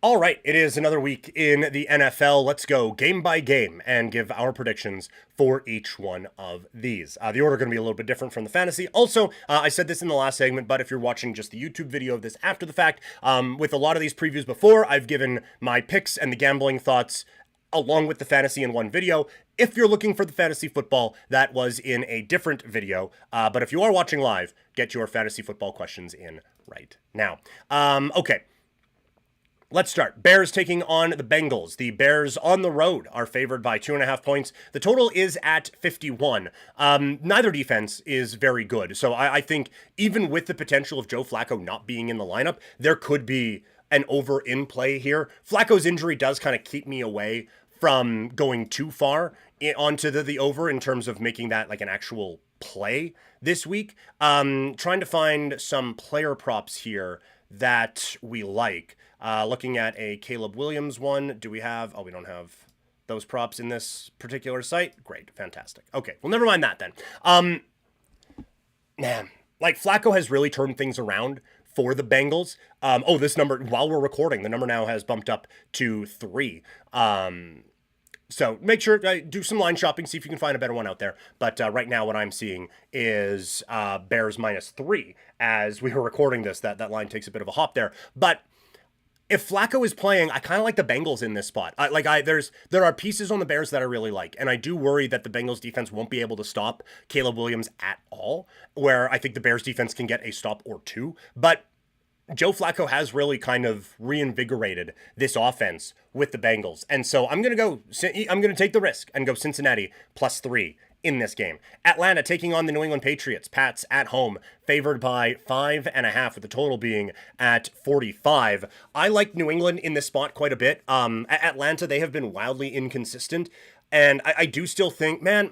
All right, it is another week in the NFL. Let's go game by game and give our predictions for each one of these. The order going to be a little bit different from the fantasy. Also, I said this in the last segment, but if you're watching just the YouTube video of this after the fact, with a lot of these previews before, I've given my picks and the gambling thoughts along with the fantasy in one video. If you're looking for the fantasy football, that was in a different video. But if you are watching live, get your fantasy football questions in right now. Okay. Let's start. Bears taking on the Bengals. The Bears on the road are favored by 2.5 points. The total is at 51. Neither defense is very good. So I think even with the potential of Joe Flacco not being in the lineup, there could be an over in play here. Flacco's injury does kind of keep me away from going too far onto the over in terms of making that like an actual play this week. Trying to find some player props here that we like. Looking at a Caleb Williams one. Do we have... Oh, we don't have those props in this particular site. Great. Fantastic. Okay. Well, never mind that then. Man, like Flacco has really turned things around for the Bengals. This number, while we're recording, the number now has bumped up to 3. So make sure do some line shopping, see if you can find a better one out there. But right now, what I'm seeing is Bears -3 as we were recording this. That line takes a bit of a hop there, but if Flacco is playing, I kind of like the Bengals in this spot. There are pieces on the Bears that I really like, and I do worry that the Bengals defense won't be able to stop Caleb Williams at all, where I think the Bears defense can get a stop or two. But Joe Flacco has really kind of reinvigorated this offense with the Bengals. And so I'm going to take the risk and go Cincinnati +3 in this game. Atlanta taking on the New England Patriots. Pats at home, favored by 5.5, with the total being at 45. I like New England in this spot quite a bit. Atlanta, they have been wildly inconsistent. And I do still think, man,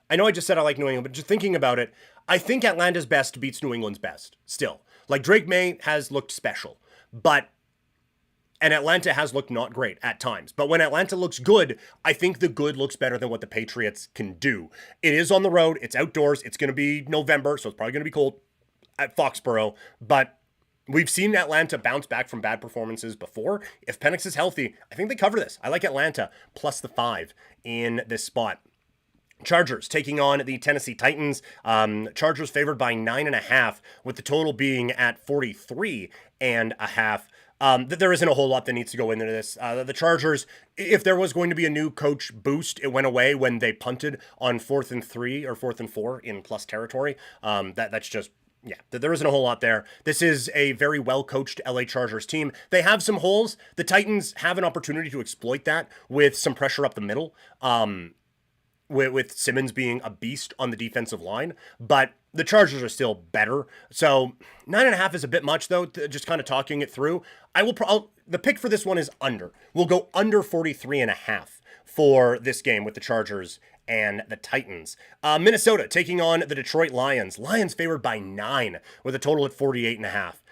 I know I just said I like New England, but just thinking about it, I think Atlanta's best beats New England's best still. Like Drake May has looked special, and Atlanta has looked not great at times. But when Atlanta looks good, I think the good looks better than what the Patriots can do. It is on the road. It's outdoors. It's going to be November, so it's probably going to be cold at Foxborough. But we've seen Atlanta bounce back from bad performances before. If Penix is healthy, I think they cover this. I like Atlanta +5 in this spot. Chargers taking on the Tennessee Titans. Chargers favored by 9.5, with the total being at 43.5. There isn't a whole lot that needs to go into this. The Chargers, if there was going to be a new coach boost, it went away when they punted on 4th and 3 or 4th and 4 in plus territory. That's just, yeah, there isn't a whole lot there. This is a very well-coached LA Chargers team. They have some holes. The Titans have an opportunity to exploit that with some pressure up the middle. With Simmons being a beast on the defensive line, but the Chargers are still better. So 9.5 is a bit much, though. Just kind of talking it through, the pick for this one is under. We'll go under 43.5 for this game with the Chargers and the Titans. Minnesota taking on the Detroit Lions. Lions favored by 9 with a total at 48.5.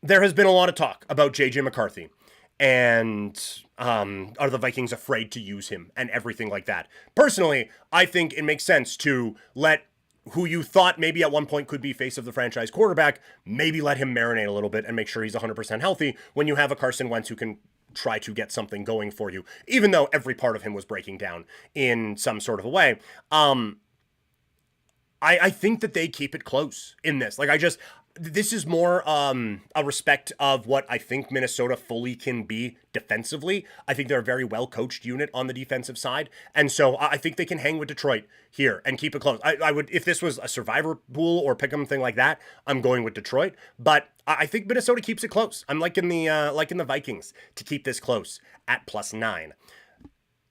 There has been a lot of talk about JJ McCarthy. And are the Vikings afraid to use him and everything like that? Personally, I think it makes sense to let who you thought maybe at one point could be face of the franchise quarterback, maybe let him marinate a little bit and make sure he's 100% healthy when you have a Carson Wentz who can try to get something going for you, even though every part of him was breaking down in some sort of a way. I think that they keep it close in this. This is more a respect of what I think Minnesota fully can be defensively. I think they're a very well-coached unit on the defensive side. And so I think they can hang with Detroit here and keep it close. I would, if this was a survivor pool or pick 'em thing like that, I'm going with Detroit. But I think Minnesota keeps it close. I'm liking the Vikings to keep this close at +9.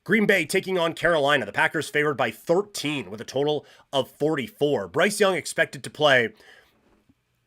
Green Bay taking on Carolina. The Packers favored by 13 with a total of 44. Bryce Young expected to play.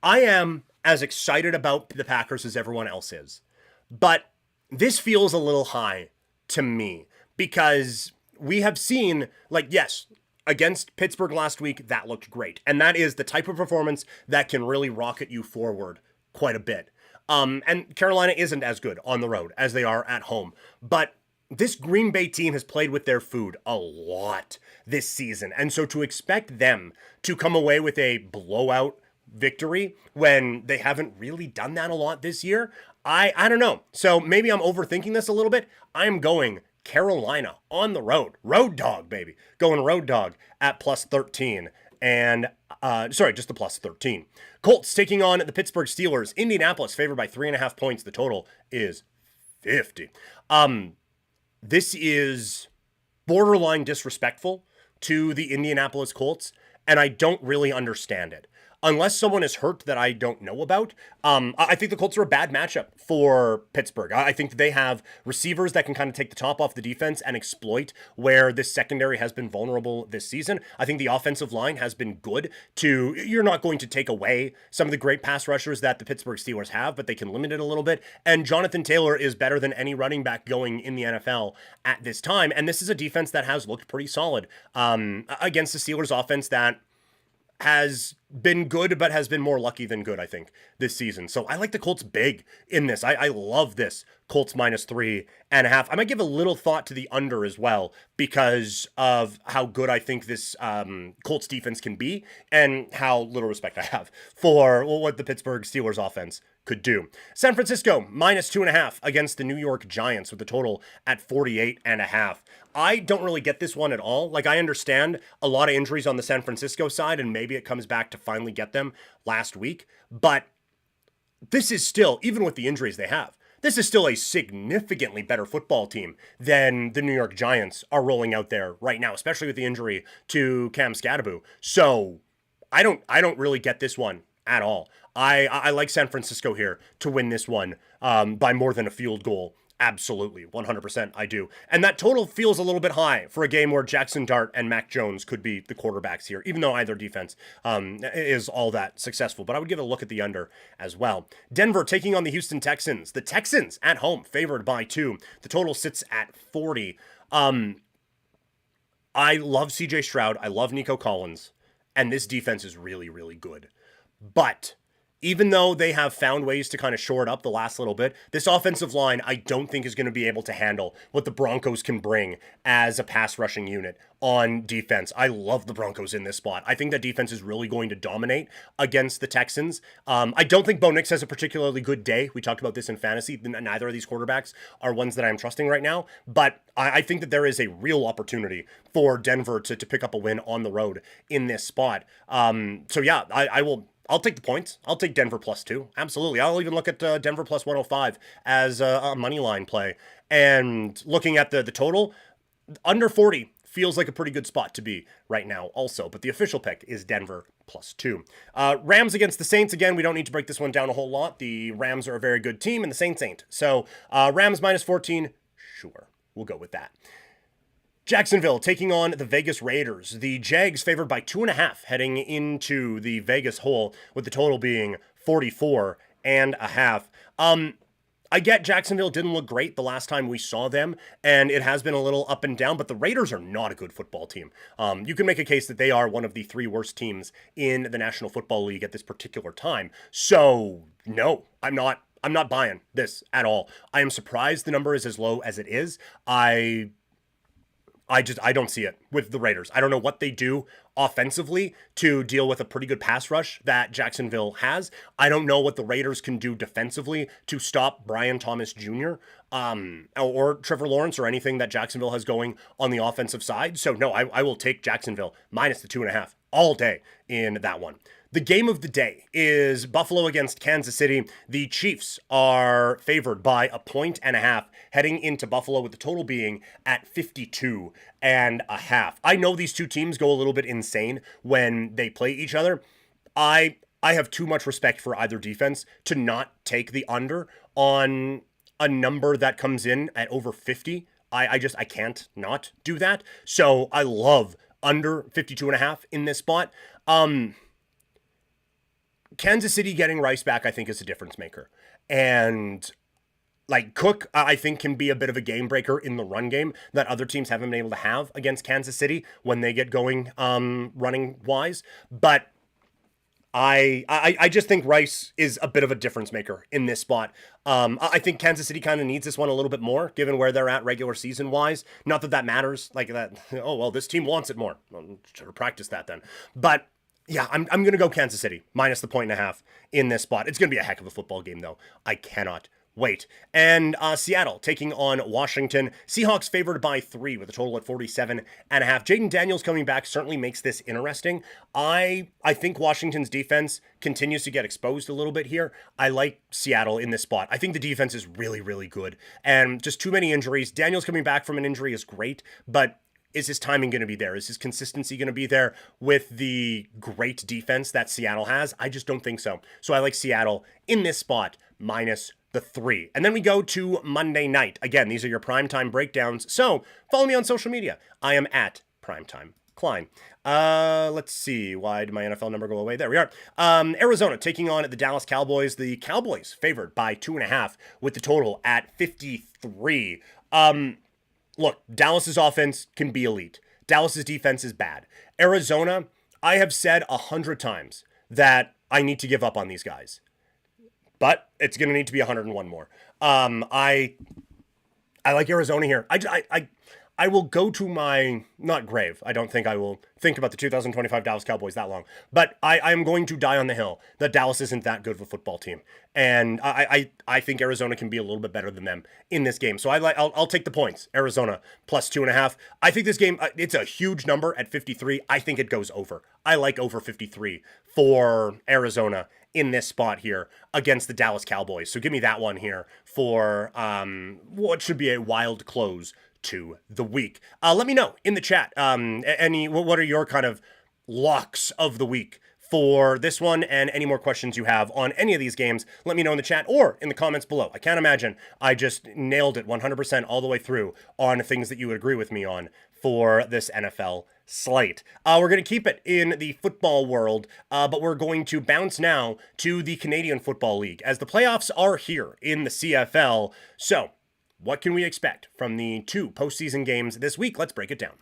I am as excited about the Packers as everyone else is, but this feels a little high to me because we have seen, yes, against Pittsburgh last week, that looked great. And that is the type of performance that can really rocket you forward quite a bit. And Carolina isn't as good on the road as they are at home, but this Green Bay team has played with their food a lot this season. And so to expect them to come away with a blowout victory when they haven't really done that a lot this year, I don't know. So maybe I'm overthinking this a little bit. I'm going Carolina on the road. Road dog, baby. Going road dog at +13. And, just the +13. Colts taking on the Pittsburgh Steelers. Indianapolis favored by 3.5 points. The total is 50. This is borderline disrespectful to the Indianapolis Colts, and I don't really understand it. Unless someone is hurt that I don't know about, I think the Colts are a bad matchup for Pittsburgh. I think they have receivers that can kind of take the top off the defense and exploit where this secondary has been vulnerable this season. I think the offensive line has been good you're not going to take away some of the great pass rushers that the Pittsburgh Steelers have, but they can limit it a little bit. And Jonathan Taylor is better than any running back going in the NFL at this time. And this is a defense that has looked pretty solid against the Steelers offense that has been good, but has been more lucky than good, I think, this season. So I like the Colts big in this. I love this Colts -3.5. I might give a little thought to the under as well because of how good I think this Colts defense can be and how little respect I have for what the Pittsburgh Steelers offense could do. San Francisco, -2.5 against the New York Giants with the total at 48.5. I don't really get this one at all. Like, I understand a lot of injuries on the San Francisco side, and maybe it comes back to finally get them last week. But this is still, even with the injuries they have, this is still a significantly better football team than the New York Giants are rolling out there right now, especially with the injury to Cam Scadaboo. So I don't really get this one at all. I like San Francisco here to win this one by more than a field goal. Absolutely, 100% I do. And that total feels a little bit high for a game where Jackson Dart and Mac Jones could be the quarterbacks here, even though either defense is all that successful. But I would give a look at the under as well. Denver taking on the Houston Texans. The Texans at home, favored by 2. The total sits at 40. I love CJ Stroud. I love Nico Collins. And this defense is really, really good. But even though they have found ways to kind of shore it up the last little bit, this offensive line, I don't think is going to be able to handle what the Broncos can bring as a pass rushing unit on defense. I love the Broncos in this spot. I think that defense is really going to dominate against the Texans. I don't think Bo Nix has a particularly good day. We talked about this in fantasy. Neither of these quarterbacks are ones that I'm trusting right now, but I think that there is a real opportunity for Denver to pick up a win on the road in this spot. So yeah, I'll take the points. I'll take Denver +2. Absolutely. I'll even look at Denver +105 as a money line play. And looking at the total, under 40 feels like a pretty good spot to be right now also. But the official pick is Denver +2. Rams against the Saints. Again, we don't need to break this one down a whole lot. The Rams are a very good team and the Saints ain't. So Rams -14. Sure, we'll go with that. Jacksonville taking on the Vegas Raiders. The Jags favored by 2.5 heading into the Vegas hole, with the total being 44.5. I get Jacksonville didn't look great the last time we saw them, and it has been a little up and down, but the Raiders are not a good football team. You can make a case that they are one of the 3 worst teams in the National Football League at this particular time. So, no, I'm not buying this at all. I am surprised the number is as low as it is. I don't see it with the Raiders. I don't know what they do offensively to deal with a pretty good pass rush that Jacksonville has. I don't know what the Raiders can do defensively to stop Brian Thomas Jr. Or Trevor Lawrence or anything that Jacksonville has going on the offensive side. So no, I will take Jacksonville minus the 2.5 all day in that one. The game of the day is Buffalo against Kansas City. The Chiefs are favored by 1.5 heading into Buffalo, with the total being at 52.5. I know these two teams go a little bit insane when they play each other. I have too much respect for either defense to not take the under on a number that comes in at over 50. I can't not do that. So I love under 52.5 in this spot. Kansas City getting Rice back, I think, is a difference maker. And like Cook, I think, can be a bit of a game breaker in the run game that other teams haven't been able to have against Kansas City when they get going running wise. But I just think Rice is a bit of a difference maker in this spot. I think Kansas City kind of needs this one a little bit more, given where they're at regular season wise. Not that matters, like that. Oh well, this team wants it more. Well, should have practiced that then. But yeah, I'm going to go Kansas City minus the 1.5 in this spot. It's going to be a heck of a football game, though. I cannot wait. And Seattle taking on Washington. Seahawks favored by 3 with a total at 47.5. Jaden Daniels coming back certainly makes this interesting. I think Washington's defense continues to get exposed a little bit here. I like Seattle in this spot. I think the defense is really, really good. And just too many injuries. Daniels coming back from an injury is great, but is his timing going to be there? Is his consistency going to be there with the great defense that Seattle has? I just don't think so. So I like Seattle in this spot minus the 3. And then we go to Monday night. Again, these are your primetime breakdowns. So follow me on social media. I am at Primetime Klein. Let's see. Why did my NFL number go away? There we are. Arizona taking on the Dallas Cowboys. The Cowboys favored by 2.5 with the total at 53. Look, Dallas's offense can be elite. Dallas's defense is bad. Arizona, I have said 100 times that I need to give up on these guys. But it's going to need to be 101 more. I like Arizona here. I will go to my, not grave. I don't think I will think about the 2025 Dallas Cowboys that long, but I am going to die on the hill that Dallas isn't that good of a football team. And I think Arizona can be a little bit better than them in this game. So I'll take the points. Arizona plus 2.5. I think this game, it's a huge number at 53. I think it goes over. I like over 53 for Arizona in this spot here against the Dallas Cowboys. So give me that one here for what should be a wild close to the week. Let me know in the chat. What are your kind of locks of the week for this one, and any more questions you have on any of these games, let me know in the chat or in the comments below. I can't imagine I just nailed it 100% all the way through on things that you would agree with me on for this NFL slate. We're going to keep it in the football world, but we're going to bounce now to the Canadian Football League as the playoffs are here in the CFL. So what can we expect from the 2 postseason games this week? Let's break it down.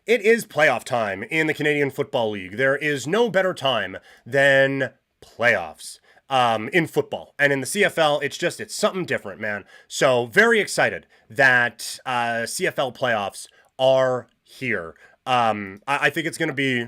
It is playoff time in the Canadian Football League. There is no better time than playoffs in football. And in the CFL, it's something different, man. So very excited that CFL playoffs are here. I think it's going to be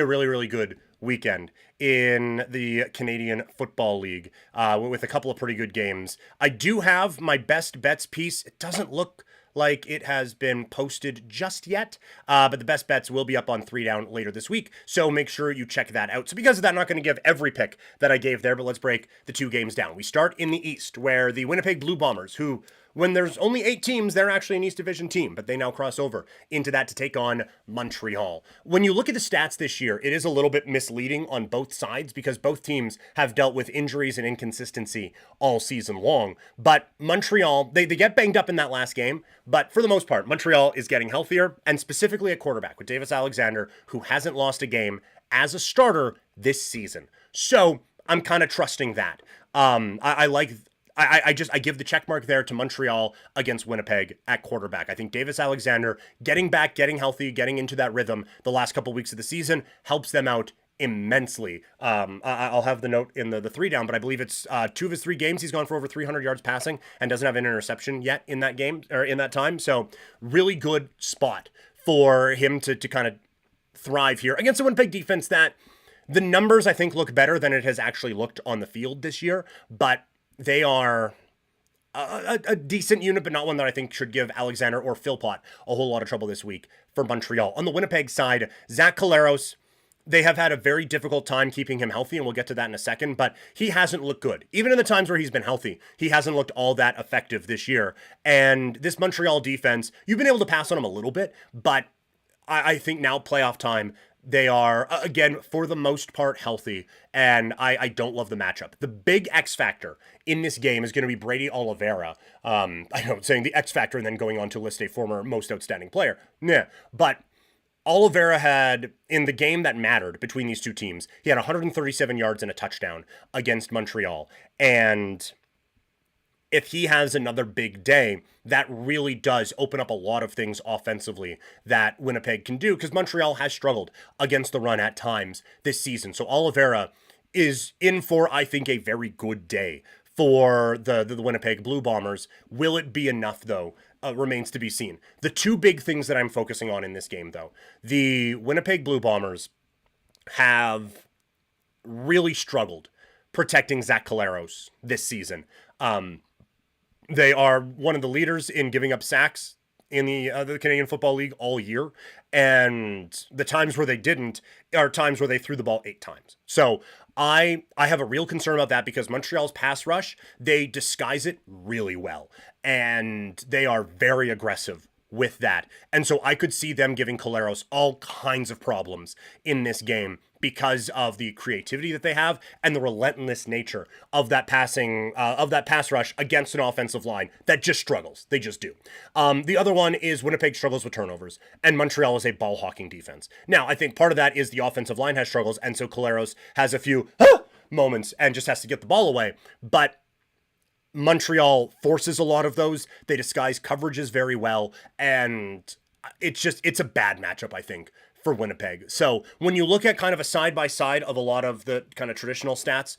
a really, really good weekend in the Canadian Football League with a couple of pretty good games. I do have my best bets piece. It doesn't look like it has been posted just yet, but the best bets will be up on 3 Down later this week, so make sure you check that out. So because of that, I'm not going to give every pick that I gave there, but let's break the 2 games down. We start in the East, where the Winnipeg Blue Bombers, who, when there's only 8 teams, they're actually an East Division team, but they now cross over into that to take on Montreal. When you look at the stats this year, it is a little bit misleading on both sides because both teams have dealt with injuries and inconsistency all season long. But Montreal, they get banged up in that last game, but for the most part, Montreal is getting healthier, and specifically at quarterback with Davis Alexander, who hasn't lost a game as a starter this season. So I'm kind of trusting that. I give the check mark there to Montreal against Winnipeg at quarterback. I think Davis Alexander getting back, getting healthy, getting into that rhythm the last couple weeks of the season helps them out immensely. I'll have the note in the 3 Down, but I believe it's 2 of his 3 games he's gone for over 300 yards passing and doesn't have an interception yet in that game or in that time. So really good spot for him to kind of thrive here against a Winnipeg defense that the numbers I think look better than it has actually looked on the field this year, but they are a decent unit, but not one that I think should give Alexander or Philpott a whole lot of trouble this week for Montreal. On the Winnipeg side, Zach Collaros, they have had a very difficult time keeping him healthy, and we'll get to that in a second, but he hasn't looked good. Even in the times where he's been healthy, he hasn't looked all that effective this year. And this Montreal defense, you've been able to pass on him a little bit, but I think now playoff time, they are, again, for the most part, healthy, and I don't love the matchup. The big X factor in this game is going to be Brady Oliveira. I know, saying the X factor and then going on to list a former most outstanding player. Yeah, but Oliveira had, in the game that mattered between these two teams, he had 137 yards and a touchdown against Montreal, and if he has another big day, that really does open up a lot of things offensively that Winnipeg can do, because Montreal has struggled against the run at times this season. So Oliveira is in for, I think, a very good day for the Winnipeg Blue Bombers. Will it be enough, though? Remains to be seen. The 2 big things that I'm focusing on in this game, though, the Winnipeg Blue Bombers have really struggled protecting Zach Collaros this season. They are one of the leaders in giving up sacks in the Canadian Football League all year, and the times where they didn't are times where they threw the ball 8 times. So I have a real concern about that because Montreal's pass rush, they disguise it really well, and they are very aggressive with that. And so I could see them giving Collaros all kinds of problems in this game because of the creativity that they have and the relentless nature of that pass rush against an offensive line that just struggles. They just do. The other one is Winnipeg struggles with turnovers, and Montreal is a ball hawking defense. Now, I think part of that is the offensive line has struggles, and so Collaros has a few moments and just has to get the ball away. But Montreal forces a lot of those. They disguise coverages very well, and it's a bad matchup, I think, for Winnipeg. So when you look at kind of a side-by-side of a lot of the kind of traditional stats,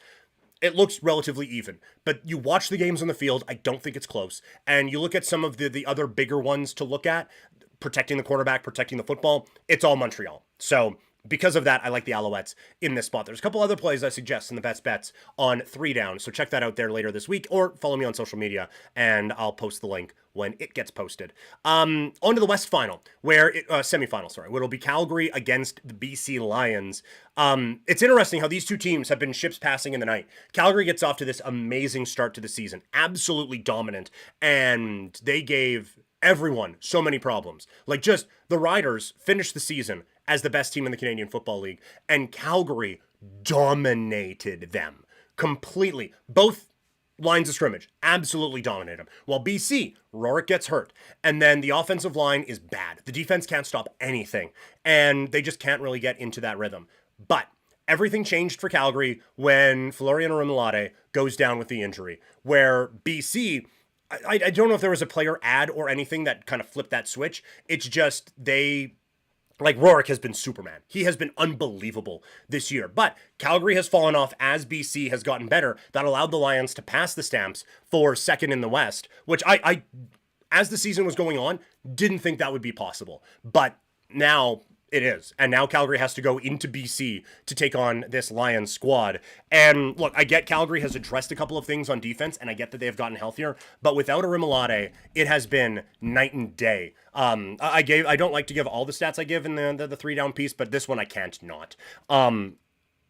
it looks relatively even. But you watch the games on the field, I don't think it's close. And you look at some of the other bigger ones to look at, protecting the quarterback, protecting the football, it's all Montreal. So because of that, I like the Alouettes in this spot. There's a couple other plays I suggest in the best bets on 3 down. So check that out there later this week, or follow me on social media and I'll post the link when it gets posted. On to the West final, semifinal, where it'll be Calgary against the BC Lions. It's interesting how these two teams have been ships passing in the night. Calgary gets off to this amazing start to the season, absolutely dominant, and they gave everyone so many problems. Like, just the Riders finished the season as the best team in the Canadian Football League, and Calgary dominated them completely. Both lines of scrimmage absolutely dominated them. While BC, Rourke gets hurt, and then the offensive line is bad. The defense can't stop anything, and they just can't really get into that rhythm. But everything changed for Calgary when Florian Orimolade goes down with the injury, where BC, I don't know if there was a player ad or anything that kind of flipped that switch. It's just Rourke has been Superman. He has been unbelievable this year. But Calgary has fallen off as BC has gotten better. That allowed the Lions to pass the Stamps for second in the West, which I as the season was going on, didn't think that would be possible. But now it is. And now Calgary has to go into BC to take on this Lions squad. And look, I get Calgary has addressed a couple of things on defense, and I get that they've gotten healthier. But without Orimolade, it has been night and day. I don't like to give all the stats I give in the 3 down piece, but this one I can't not.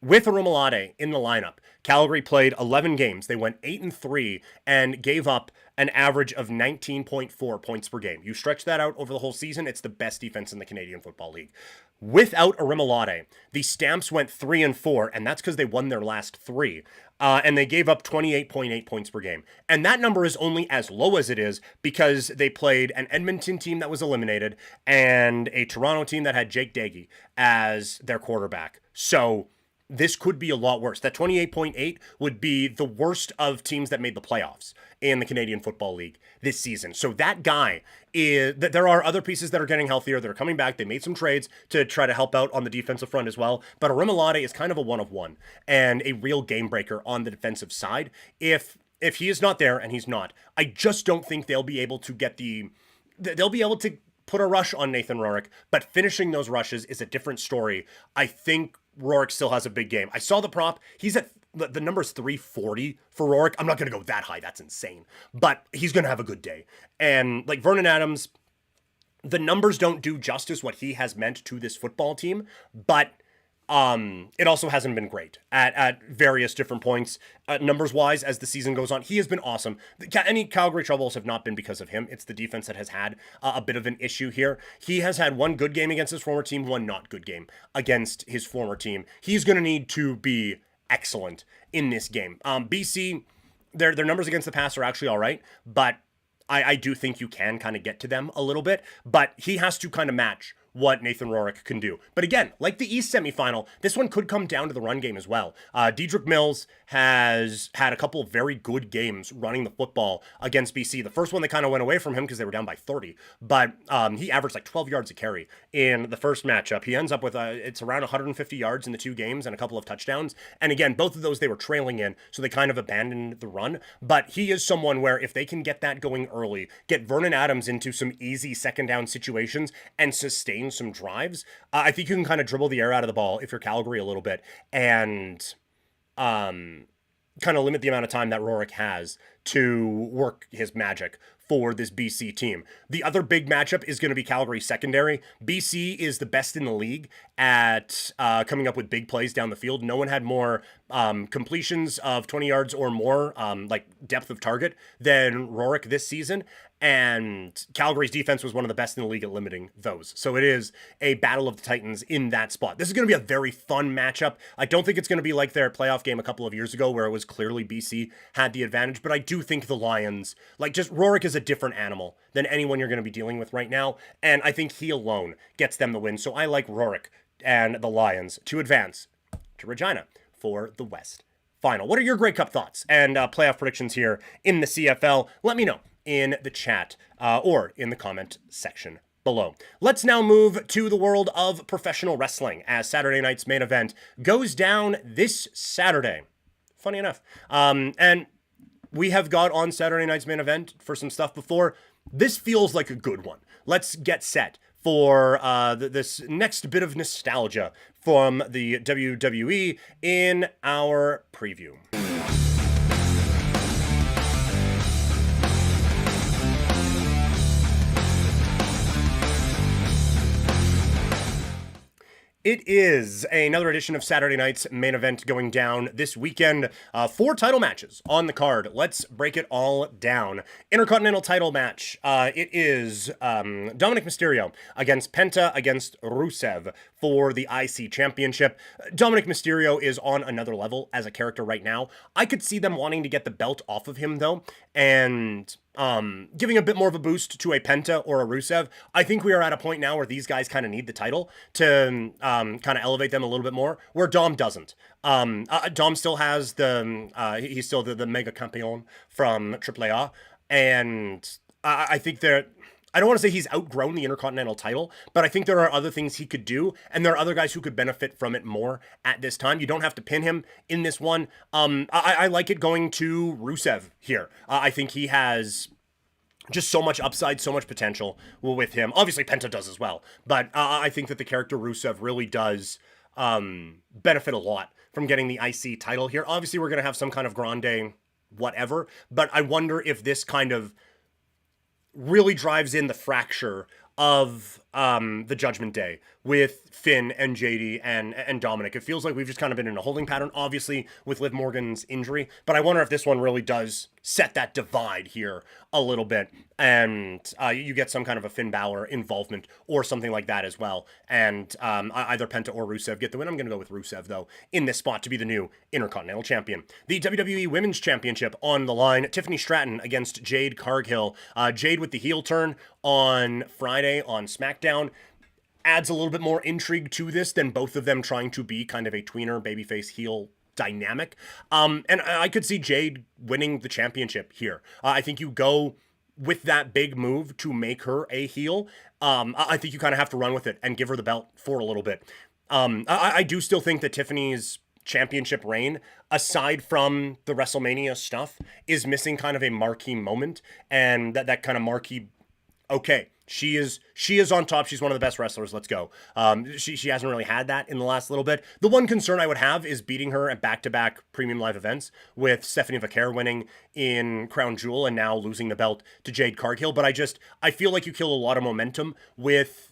With Orimolade in the lineup, Calgary played 11 games. They went 8-3 and gave up an average of 19.4 points per game. You stretch that out over the whole season, it's the best defense in the Canadian Football League. Without Orimolade, the Stamps went 3-4, and that's because they won their last 3. And they gave up 28.8 points per game. And that number is only as low as it is because they played an Edmonton team that was eliminated and a Toronto team that had Jake Daggy as their quarterback. So this could be a lot worse. That 28.8 would be the worst of teams that made the playoffs in the Canadian Football League this season. So that guy there are other pieces that are getting healthier, that are coming back. They made some trades to try to help out on the defensive front as well. But Orimolade is kind of a one-of-one and a real game breaker on the defensive side. If he is not there, and he's not, I just don't think they'll be able to put a rush on Nathan Rourke, but finishing those rushes is a different story. I think Rourke still has a big game. I saw the prop. He's at the number's 340 for Rourke. I'm not going to go that high. That's insane. But he's going to have a good day. And like Vernon Adams, the numbers don't do justice what he has meant to this football team, but it also hasn't been great at various different points, numbers-wise, as the season goes on. He has been awesome. Any Calgary troubles have not been because of him. It's the defense that has had a bit of an issue here. He has had one good game against his former team, one not good game against his former team. He's going to need to be excellent in this game. BC, their numbers against the pass are actually all right, but I do think you can kind of get to them a little bit, but he has to kind of match what Nathan Rourke can do. But again, like the East semifinal, this one could come down to the run game as well. Dedrick Mills has had a couple of very good games running the football against BC. The first one, they kind of went away from him because they were down by 30, but he averaged like 12 yards a carry in the first matchup. He ends up with it's around 150 yards in the 2 games and a couple of touchdowns. And again, both of those they were trailing in, so they kind of abandoned the run. But he is someone where if they can get that going early, get Vernon Adams into some easy second down situations and sustain some drives, I think you can kind of dribble the air out of the ball if you're Calgary a little bit and kind of limit the amount of time that Rourke has to work his magic for this BC team. The other big matchup is going to be Calgary secondary. BC is the best in the league at coming up with big plays down the field. No one had more completions of 20 yards or more, like depth of target, than Rourke this season. And Calgary's defense was one of the best in the league at limiting those. So it is a battle of the Titans in that spot. This is going to be a very fun matchup. I don't think it's going to be like their playoff game a couple of years ago where it was clearly BC had the advantage, but I do think the Lions, Rourke is a different animal than anyone you're going to be dealing with right now, and I think he alone gets them the win. So I like Rourke and the Lions to advance to Regina for the West Final. What are your Grey Cup thoughts and playoff predictions here in the CFL? Let me know in the chat or in the comment section below. Let's now move to the world of professional wrestling as Saturday night's main event goes down this Saturday. Funny enough. And we have got on Saturday night's main event for some stuff before. This feels like a good one. Let's get set for this next bit of nostalgia from the WWE in our preview. It is another edition of Saturday night's main event going down this weekend. 4 title matches on the card. Let's break it all down. Intercontinental title match. It is Dominic Mysterio against Penta against Rusev for the IC Championship. Dominic Mysterio is on another level as a character right now. I could see them wanting to get the belt off of him though, and giving a bit more of a boost to a Penta or a Rusev. I think we are at a point now where these guys kind of need the title to kind of elevate them a little bit more, where Dom doesn't. Dom still has he's still the Mega Campeon from AAA, and I think that I don't want to say he's outgrown the Intercontinental title, but I think there are other things he could do, and there are other guys who could benefit from it more at this time. You don't have to pin him in this one. I like it going to Rusev here. I think he has just so much upside, so much potential with him. Obviously, Penta does as well, but I think that the character Rusev really does benefit a lot from getting the IC title here. Obviously, we're going to have some kind of grande whatever, but I wonder if this kind of really drives in the fracture of the Judgment Day with Finn and JD and Dominic. It feels like we've just kind of been in a holding pattern, obviously, with Liv Morgan's injury, but I wonder if this one really does set that divide here a little bit, and you get some kind of a Finn Balor involvement or something like that as well, and either Penta or Rusev get the win. I'm going to go with Rusev, though, in this spot to be the new Intercontinental Champion. The WWE Women's Championship on the line. Tiffany Stratton against Jade Cargill. Jade with the heel turn on Friday on SmackDown adds a little bit more intrigue to this than both of them trying to be kind of a tweener babyface heel dynamic. And I could see Jade winning the championship here. I think you go with that big move to make her a heel. I think you kind of have to run with it and give her the belt for a little bit. I do still think that Tiffany's championship reign, aside from the WrestleMania stuff, is missing kind of a marquee moment, and that kind of marquee, okay, she is on top. She's one of the best wrestlers. Let's go. She hasn't really had that in the last little bit. The one concern I would have is beating her at back-to-back premium live events, with Stephanie Vaquer winning in Crown Jewel and now losing the belt to Jade Cargill. But I feel like you kill a lot of momentum with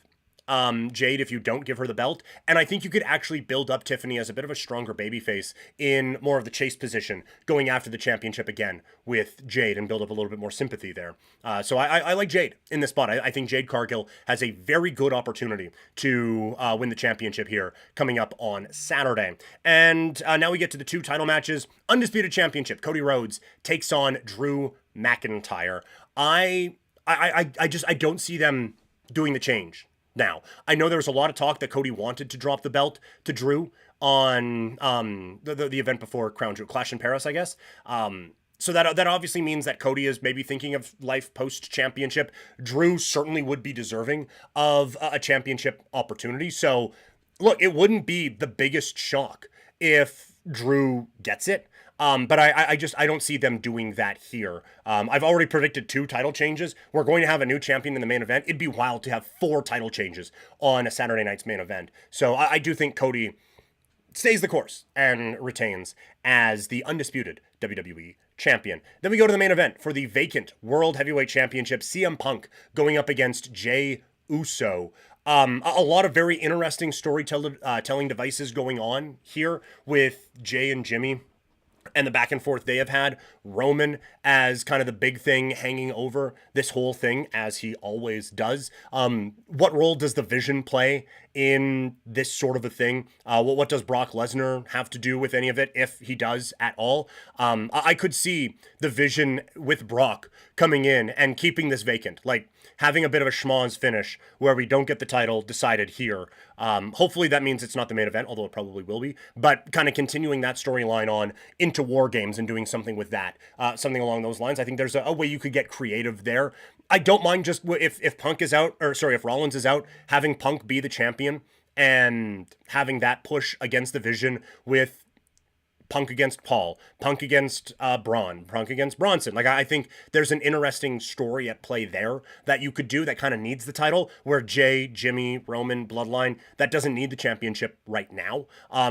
Jade if you don't give her the belt, and I think you could actually build up Tiffany as a bit of a stronger babyface in more of the chase position, going after the championship again with Jade, and build up a little bit more sympathy there. So I like Jade in this spot. I think Jade Cargill has a very good opportunity to win the championship here coming up on Saturday. And now we get to the 2 title matches. Undisputed Championship, Cody Rhodes takes on Drew McIntyre. I don't see them doing the change. Now, I know there was a lot of talk that Cody wanted to drop the belt to Drew on the event before Crown Jewel, Clash in Paris, I guess. So that obviously means that Cody is maybe thinking of life post-championship. Drew certainly would be deserving of a championship opportunity. So, look, it wouldn't be the biggest shock if Drew gets it. But I don't see them doing that here. I've already predicted 2 title changes. We're going to have a new champion in the main event. It'd be wild to have 4 title changes on a Saturday night's main event. So I do think Cody stays the course and retains as the undisputed WWE champion. Then we go to the main event for the vacant World Heavyweight Championship. CM Punk going up against Jey Uso. A lot of very interesting storytelling devices going on here with Jay and Jimmy, and the back and forth they have had. Roman as kind of the big thing hanging over this whole thing, as he always does. What role does the Vision play in this sort of a thing. What does Brock Lesnar have to do with any of it, if he does at all? I could see the vision with Brock coming in and keeping this vacant, like having a bit of a schmoz finish where we don't get the title decided here. Hopefully that means it's not the main event, although it probably will be, but kind of continuing that storyline on into War Games and doing something with that, something along those lines. I think there's a way you could get creative there. I don't mind just if Punk is out, or sorry, if Rollins is out, having Punk be the champion and having that push against the Vision with Punk against Paul, Punk against Braun, Punk against Bronson. Like, I think there's an interesting story at play there that you could do that kind of needs the title, where Jay, Jimmy, Roman, Bloodline, that doesn't need the championship right now.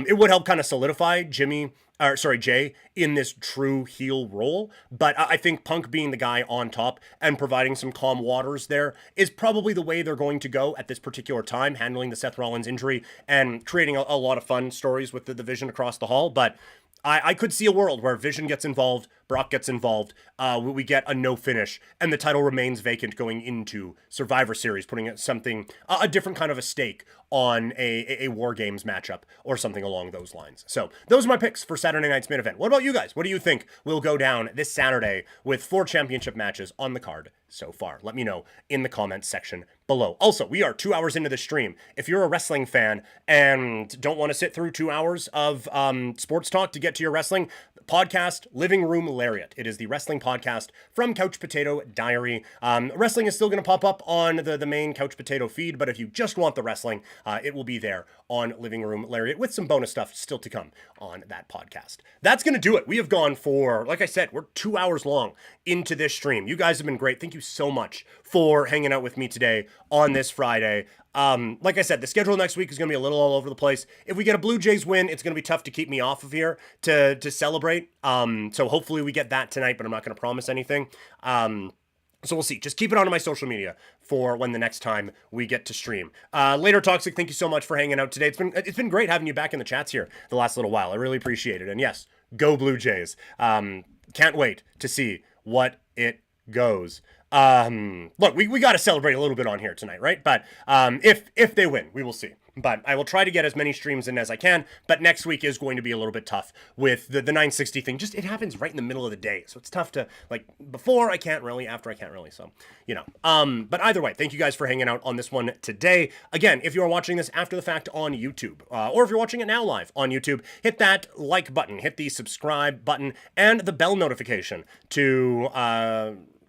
It would help kind of solidify Jay in this true heel role, but I think Punk being the guy on top and providing some calm waters there is probably the way they're going to go at this particular time, handling the Seth Rollins injury and creating a lot of fun stories with the Vision across the hall. But I could see a world where Vision gets involved, Brock gets involved, we get a no finish, and the title remains vacant going into Survivor Series, putting a different kind of a stake on a War Games matchup or something along those lines. So those are my picks for Saturday night's main event. What about you guys? What do you think will go down this Saturday with 4 championship matches on the card so far? Let me know in the comments section below. Also, we are 2 hours into the stream. If you're a wrestling fan and don't want to sit through 2 hours of sports talk to get to your wrestling podcast, Living Room Lariat. It is the wrestling podcast from Couch Potato Diary. Wrestling is still going to pop up on the main Couch Potato feed, but if you just want the wrestling, it will be there on Living Room Lariat with some bonus stuff still to come on that podcast. That's going to do it. We have gone for, like I said, we're 2 hours long into this stream. You guys have been great. Thank you so much for hanging out with me today on this Friday. Like I said, the schedule next week is going to be a little all over the place. If we get a Blue Jays win, it's going to be tough to keep me off of here to celebrate. So hopefully we get that tonight, but I'm not going to promise anything. So we'll see. Just keep it on my social media for when the next time we get to stream. Later, Toxic, thank you so much for hanging out today. It's been great having you back in the chats here the last little while. I really appreciate it. And yes, go Blue Jays. Can't wait to see what it goes. Look, we got to celebrate a little bit on here tonight, right? But if they win, we will see. But I will try to get as many streams in as I can. But next week is going to be a little bit tough with the 960 thing. Just, it happens right in the middle of the day. So it's tough to, like, before I can't really, after I can't really. So, you know. But either way, thank you guys for hanging out on this one today. Again, if you are watching this after the fact on YouTube, or if you're watching it now live on YouTube, hit that like button, hit the subscribe button, and the bell notification to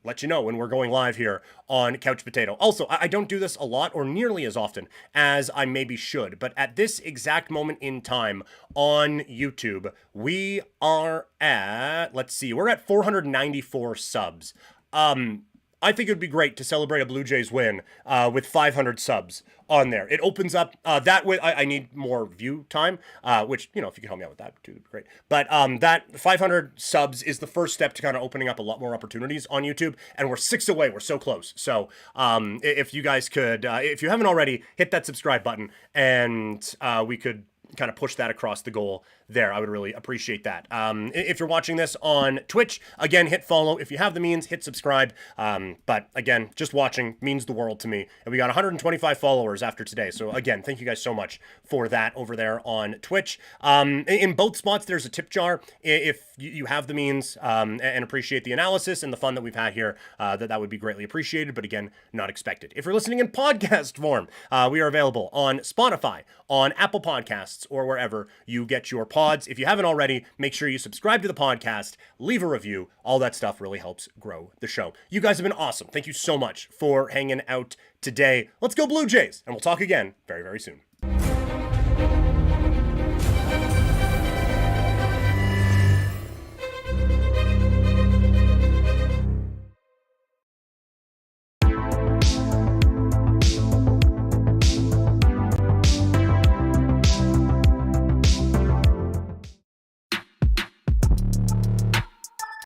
let you know when we're going live here on Couch Potato. Also, I don't do this a lot or nearly as often as I maybe should, but at this exact moment in time on YouTube, we are at, let's see, we're at 494 subs. I think it would be great to celebrate a Blue Jays win with 500 subs on there. It opens up that way. I need more view time, which, you know, if you can help me out with that, too, that'd be great. But that 500 subs is the first step to kind of opening up a lot more opportunities on YouTube, and we're 6 away. We're so close. So if you guys could, if you haven't already, hit that subscribe button, and we could kind of push that across the goal there. I would really appreciate that. If you're watching this on Twitch, again, hit follow. If you have the means, hit subscribe. But again, just watching means the world to me. And we got 125 followers after today. So again, thank you guys so much for that over there on Twitch. In both spots, there's a tip jar. If you have the means and appreciate the analysis and the fun that we've had here, that would be greatly appreciated. But again, not expected. If you're listening in podcast form, we are available on Spotify, on Apple Podcasts, or wherever you get your pods. If you haven't already, make sure you subscribe to the podcast, leave a review. All that stuff really helps grow the show. You guys have been awesome. Thank you so much for hanging out today. Let's go Blue Jays, and we'll talk again very, very soon.